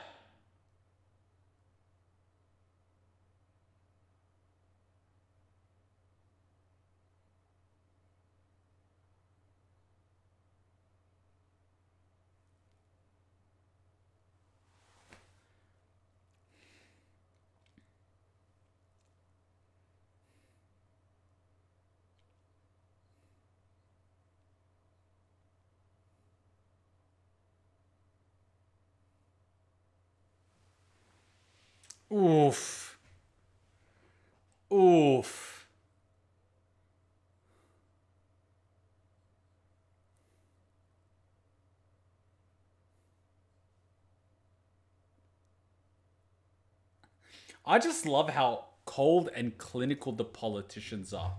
Oof. Oof. I just love how cold and clinical the politicians are.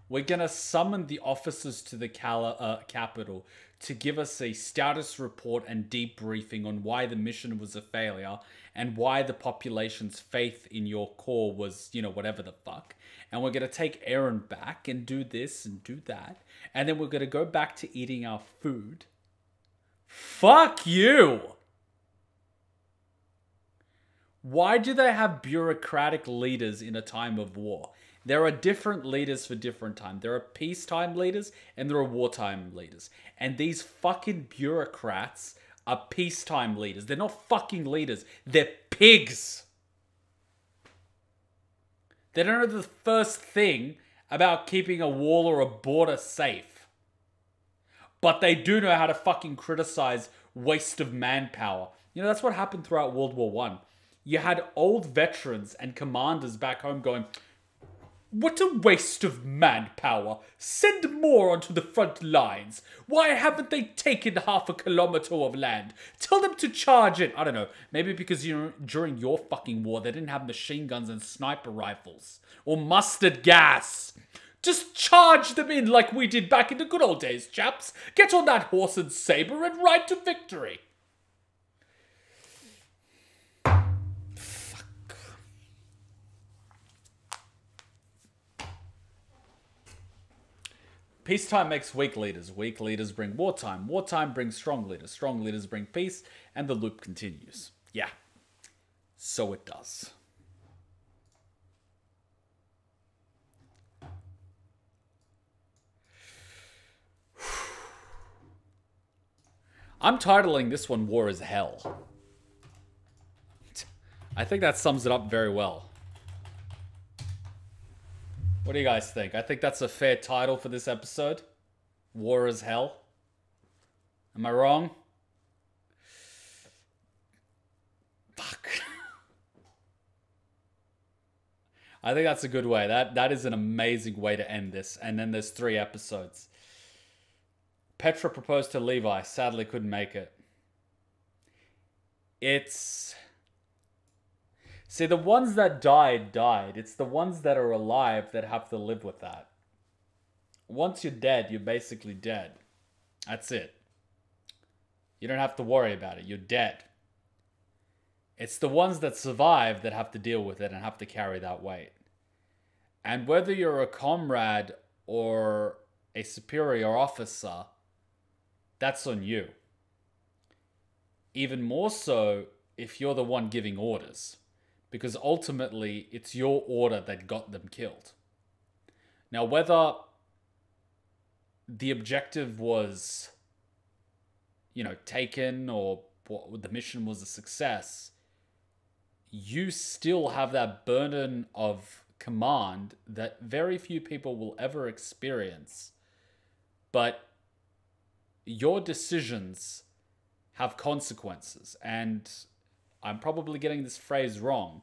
We're gonna summon the officers to the capital to give us a status report and debriefing on why the mission was a failure and why the population's faith in your core was, whatever the fuck. And we're gonna take Aaron back and do this and do that. And then we're gonna go back to eating our food. Fuck you! Why do they have bureaucratic leaders in a time of war? There are different leaders for different times. There are peacetime leaders and there are wartime leaders. And these fucking bureaucrats are peacetime leaders. They're not fucking leaders. They're pigs. They don't know the first thing about keeping a wall or a border safe. But they do know how to fucking criticize waste of manpower. That's what happened throughout World War One. You had old veterans and commanders back home going, "What a waste of manpower. Send more onto the front lines. Why haven't they taken half a kilometer of land? Tell them to charge it." I don't know. Maybe because, during your fucking war, they didn't have machine guns and sniper rifles. Or mustard gas. Just charge them in like we did back in the good old days, chaps. Get on that horse and saber and ride to victory. Peacetime makes weak leaders. Weak leaders bring wartime. Wartime brings strong leaders. Strong leaders bring peace. And the loop continues. Yeah. So it does. I'm titling this one War is Hell. I think that sums it up very well. What do you guys think? I think that's a fair title for this episode. War is Hell. Am I wrong? Fuck. I think that's a good way. That is an amazing way to end this. And then there's 3 episodes. Petra proposed to Levi. Sadly couldn't make it. See, the ones that died. It's the ones that are alive that have to live with that. Once you're dead, you're basically dead. That's it. You don't have to worry about it. You're dead. It's the ones that survive that have to deal with it and have to carry that weight. And whether you're a comrade or a superior officer, that's on you. Even more so if you're the one giving orders. Because ultimately, it's your order that got them killed. Now, whether the objective was, taken or the mission was a success, you still have that burden of command that very few people will ever experience. But your decisions have consequences. And I'm probably getting this phrase wrong,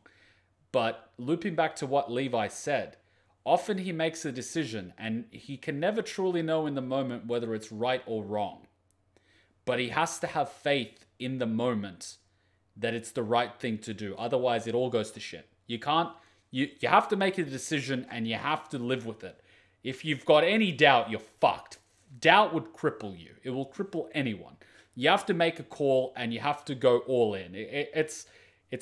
but looping back to what Levi said, often he makes a decision and he can never truly know in the moment whether it's right or wrong. But he has to have faith in the moment that it's the right thing to do. Otherwise, it all goes to shit. You have to make a decision and you have to live with it. If you've got any doubt, you're fucked. Doubt would cripple you. It will cripple anyone. You have to make a call and you have to go all in. It's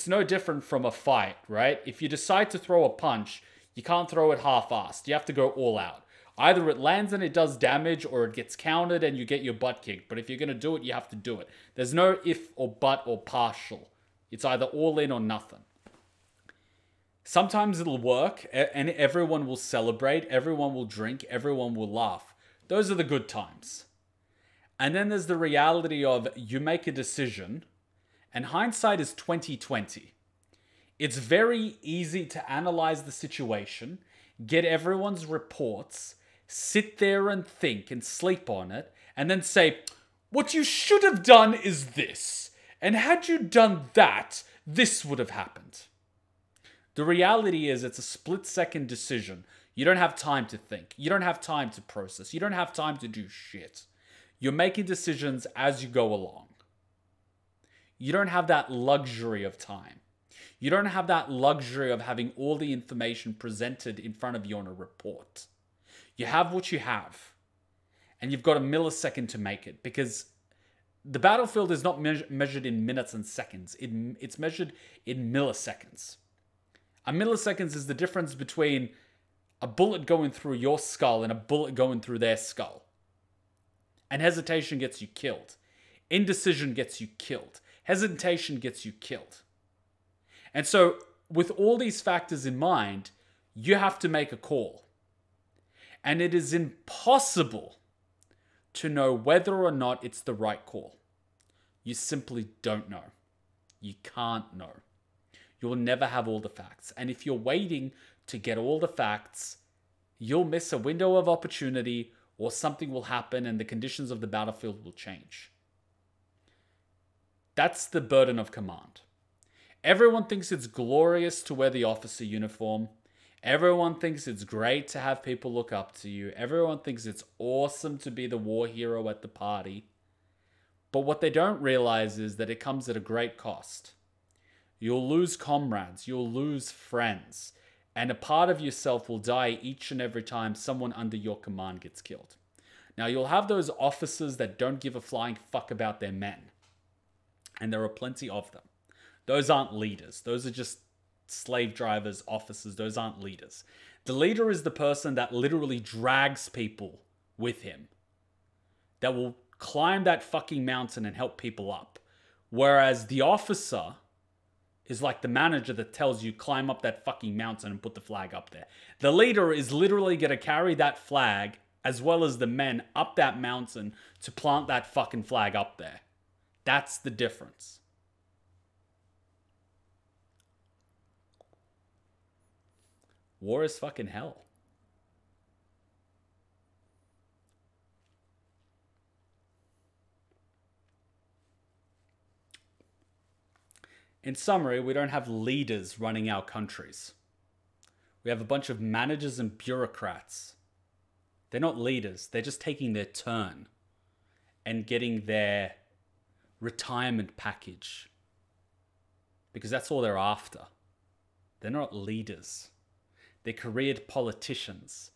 no different from a fight, right? If you decide to throw a punch, you can't throw it half-assed. You have to go all out. Either it lands and it does damage or it gets countered and you get your butt kicked. But if you're going to do it, you have to do it. There's no if or but or partial. It's either all in or nothing. Sometimes it'll work and everyone will celebrate, everyone will drink, everyone will laugh. Those are the good times. And then there's the reality of you make a decision, and hindsight is 20/20. It's very easy to analyze the situation, get everyone's reports, sit there and think and sleep on it, and then say, what you should have done is this. And had you done that, this would have happened. The reality is it's a split-second decision. You don't have time to think. You don't have time to process. You don't have time to do shit. You're making decisions as you go along. You don't have that luxury of time. You don't have that luxury of having all the information presented in front of you on a report. You have what you have. And you've got a millisecond to make it, because the battlefield is not measured in minutes and seconds. It's measured in milliseconds. A millisecond is the difference between a bullet going through your skull and a bullet going through their skull. And hesitation gets you killed. Indecision gets you killed. Hesitation gets you killed. And so, with all these factors in mind, you have to make a call. And it is impossible to know whether or not it's the right call. You simply don't know. You can't know. You'll never have all the facts. And if you're waiting to get all the facts, you'll miss a window of opportunity, or something will happen and the conditions of the battlefield will change. That's the burden of command. Everyone thinks it's glorious to wear the officer uniform. Everyone thinks it's great to have people look up to you. Everyone thinks it's awesome to be the war hero at the party. But what they don't realize is that it comes at a great cost. You'll lose comrades, you'll lose friends, and a part of yourself will die each and every time someone under your command gets killed. Now, you'll have those officers that don't give a flying fuck about their men. And there are plenty of them. Those aren't leaders. Those are just slave drivers, officers. Those aren't leaders. The leader is the person that literally drags people with him, that will climb that fucking mountain and help people up. Whereas the officer is like the manager that tells you climb up that fucking mountain and put the flag up there. The leader is literally going to carry that flag as well as the men up that mountain to plant that fucking flag up there. That's the difference. War is fucking hell. In summary, we don't have leaders running our countries. We have a bunch of managers and bureaucrats. They're not leaders. They're just taking their turn and getting their retirement package, because that's all they're after. They're not leaders. They're careered politicians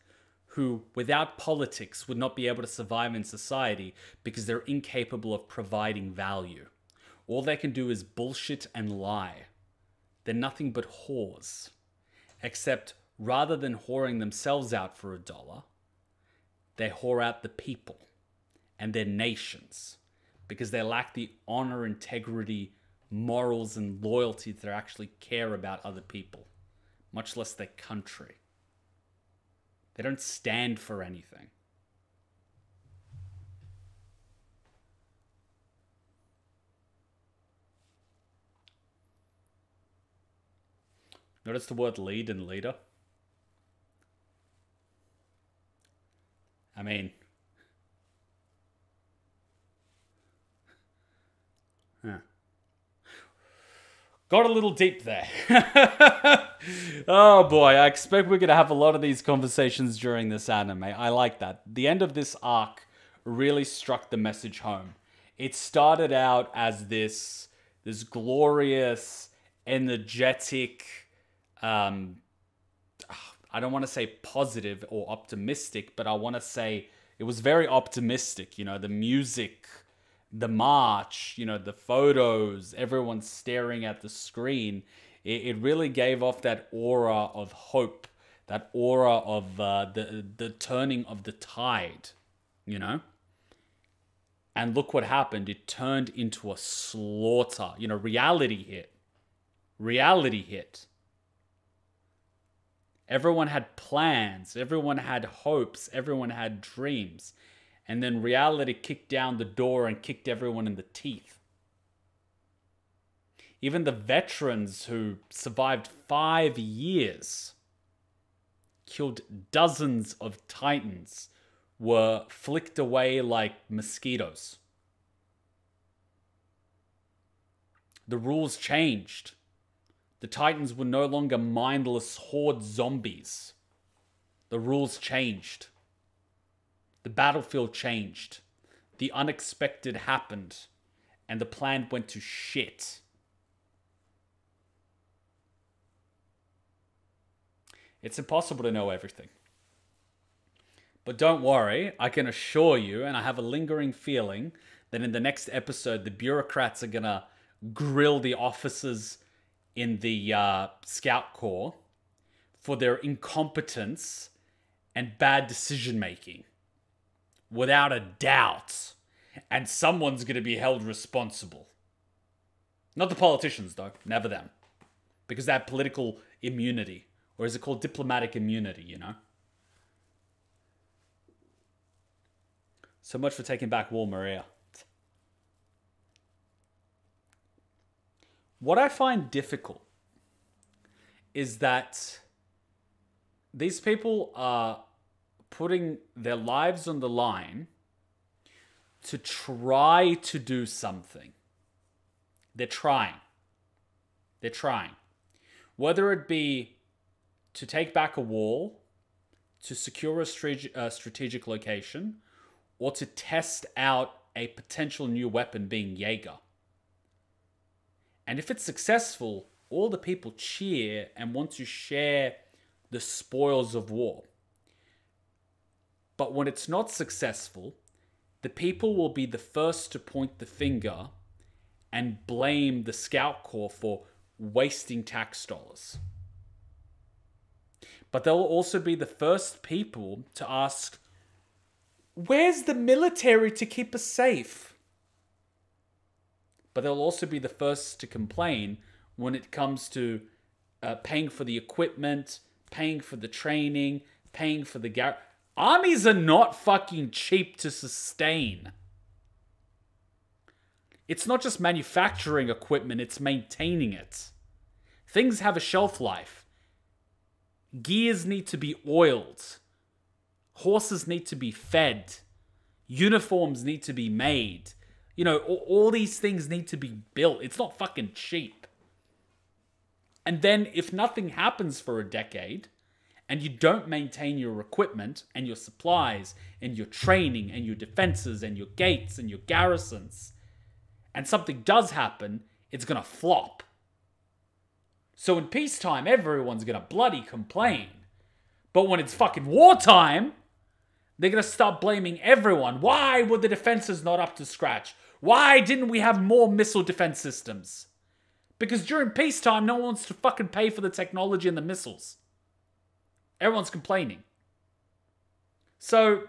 who, without politics, would not be able to survive in society because they're incapable of providing value. All they can do is bullshit and lie. They're nothing but whores. Except rather than whoring themselves out for $1, they whore out the people and their nations because they lack the honor, integrity, morals, and loyalty to actually care about other people, much less their country. They don't stand for anything. Notice the word lead and leader? I mean, got a little deep there. Oh boy, I expect we're going to have a lot of these conversations during this anime. I like that. The end of this arc really struck the message home. It started out as this glorious, energetic, I don't want to say positive or optimistic, but I want to say it was very optimistic. You know, the music, the march, you know, the photos, everyone staring at the screen. It really gave off that aura of hope, that aura of the turning of the tide, you know? And look what happened. It turned into a slaughter. You know, reality hit. Reality hit. Everyone had plans. Everyone had hopes. Everyone had dreams. And then reality kicked down the door and kicked everyone in the teeth. Even the veterans who survived 5 years, killed dozens of titans, were flicked away like mosquitoes. The rules changed. The Titans were no longer mindless horde zombies. The rules changed. The battlefield changed. The unexpected happened. And the plan went to shit. It's impossible to know everything. But don't worry, I can assure you, and I have a lingering feeling that in the next episode, the bureaucrats are gonna grill the officers in the Scout Corps for their incompetence and bad decision making. Without a doubt. And someone's gonna be held responsible. Not the politicians, though. Never them. Because they have political immunity. Or is it called diplomatic immunity, you know? So much for taking back Wall Maria. What I find difficult is that these people are putting their lives on the line to try to do something. They're trying. They're trying. Whether it be to take back a wall, to secure a strategic location, or to test out a potential new weapon being Jaeger. And if it's successful, all the people cheer and want to share the spoils of war. But when it's not successful, the people will be the first to point the finger and blame the Scout Corps for wasting tax dollars. But they'll also be the first people to ask, where's the military to keep us safe? But they'll also be the first to complain when it comes to paying for the equipment, paying for the training, paying for the armies are not fucking cheap to sustain. It's not just manufacturing equipment, it's maintaining it. Things have a shelf life. Gears need to be oiled. Horses need to be fed. Uniforms need to be made. You know, all these things need to be built. It's not fucking cheap. And then if nothing happens for a decade, and you don't maintain your equipment and your supplies and your training and your defenses and your gates and your garrisons, and something does happen, it's gonna flop. So in peacetime, everyone's gonna bloody complain. But when it's fucking wartime, they're gonna start blaming everyone. Why were the defenses not up to scratch? Why didn't we have more missile defense systems? Because during peacetime, no one wants to fucking pay for the technology and the missiles. Everyone's complaining. So,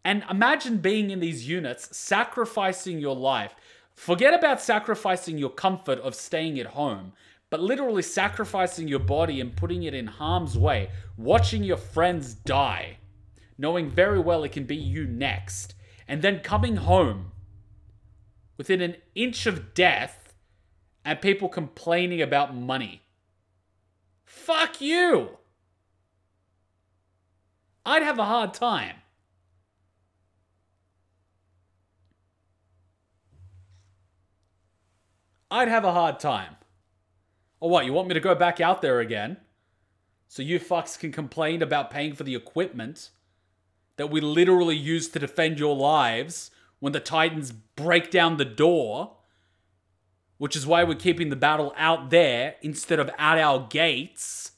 and imagine being in these units, sacrificing your life. Forget about sacrificing your comfort of staying at home, but literally sacrificing your body and putting it in harm's way, watching your friends die, knowing very well it can be you next, and then coming home within an inch of death and people complaining about money. Fuck you! I'd have a hard time. I'd have a hard time. Or what, you want me to go back out there again? So you fucks can complain about paying for the equipment that we literally use to defend your lives when the Titans break down the door, which is why we're keeping the battle out there instead of at our gates.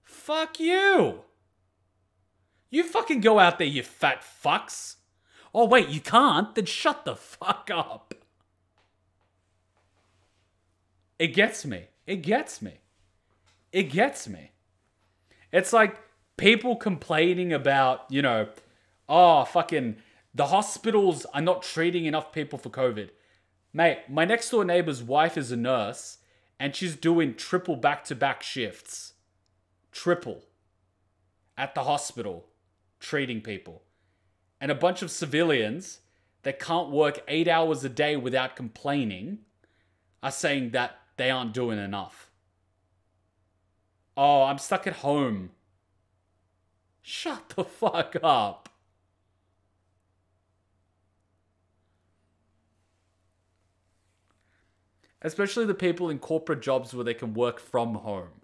Fuck you. You fucking go out there, you fat fucks. Oh wait, you can't? Then shut the fuck up. It gets me. It gets me. It gets me. It's like people complaining about, you know, oh, fucking, the hospitals are not treating enough people for COVID. Mate, my next door neighbor's wife is a nurse and she's doing triple back-to-back shifts. Triple. At the hospital. Treating people. And a bunch of civilians that can't work 8 hours a day without complaining are saying that they aren't doing enough. Oh, I'm stuck at home. Shut the fuck up. Especially the people in corporate jobs where they can work from home.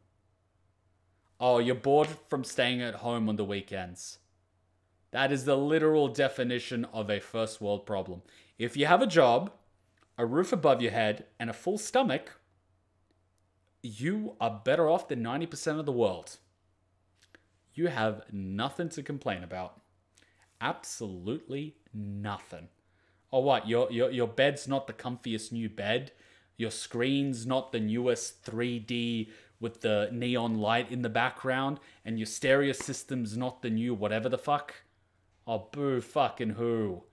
Oh, you're bored from staying at home on the weekends. That is the literal definition of a first world problem. If you have a job, a roof above your head, and a full stomach, you are better off than 90% of the world. You have nothing to complain about. Absolutely nothing. Oh, what? Your bed's not the comfiest new bed? Your screen's not the newest 3D with the neon light in the background? And your stereo system's not the new whatever the fuck? Oh, boo fucking who.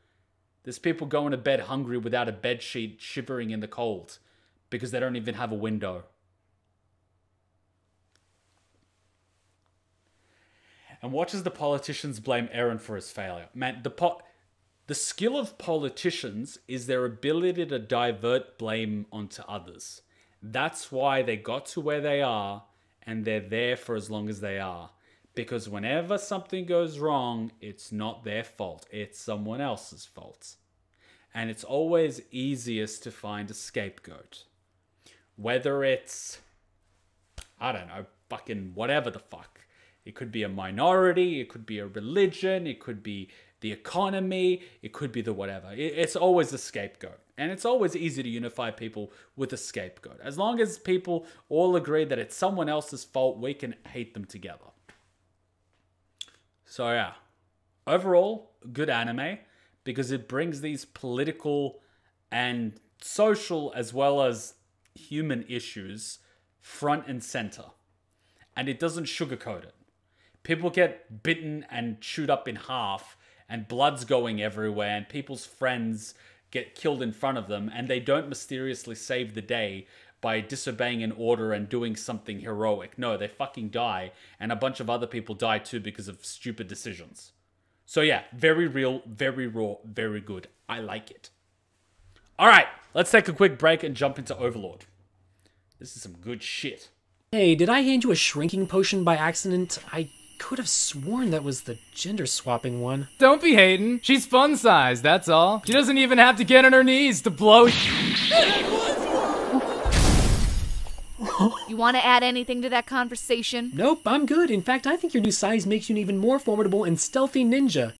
There's people going to bed hungry without a bed sheet, shivering in the cold because they don't even have a window. And watch as the politicians blame Aaron for his failure. Man, the skill of politicians is their ability to divert blame onto others. That's why they got to where they are, and they're there for as long as they are. Because whenever something goes wrong, it's not their fault. It's someone else's fault. And it's always easiest to find a scapegoat. Whether it's, I don't know, fucking whatever the fuck. It could be a minority, it could be a religion, it could be the economy, it could be the whatever. It's always a scapegoat. And it's always easy to unify people with a scapegoat. As long as people all agree that it's someone else's fault, we can hate them together. So yeah, overall, good anime because it brings these political and social as well as human issues front and center. And it doesn't sugarcoat it. People get bitten and chewed up in half and blood's going everywhere and people's friends get killed in front of them and they don't mysteriously save the day by disobeying an order and doing something heroic. No, they fucking die and a bunch of other people die too because of stupid decisions. So yeah, very real, very raw, very good. I like it. All right, let's take a quick break and jump into Overlord. This is some good shit. Hey, did I hand you a shrinking potion by accident? I could have sworn that was the gender swapping one. Don't be hating. She's fun sized, that's all. She doesn't even have to get on her knees to blow. You want to add anything to that conversation? Nope, I'm good. In fact, I think your new size makes you an even more formidable and stealthy ninja.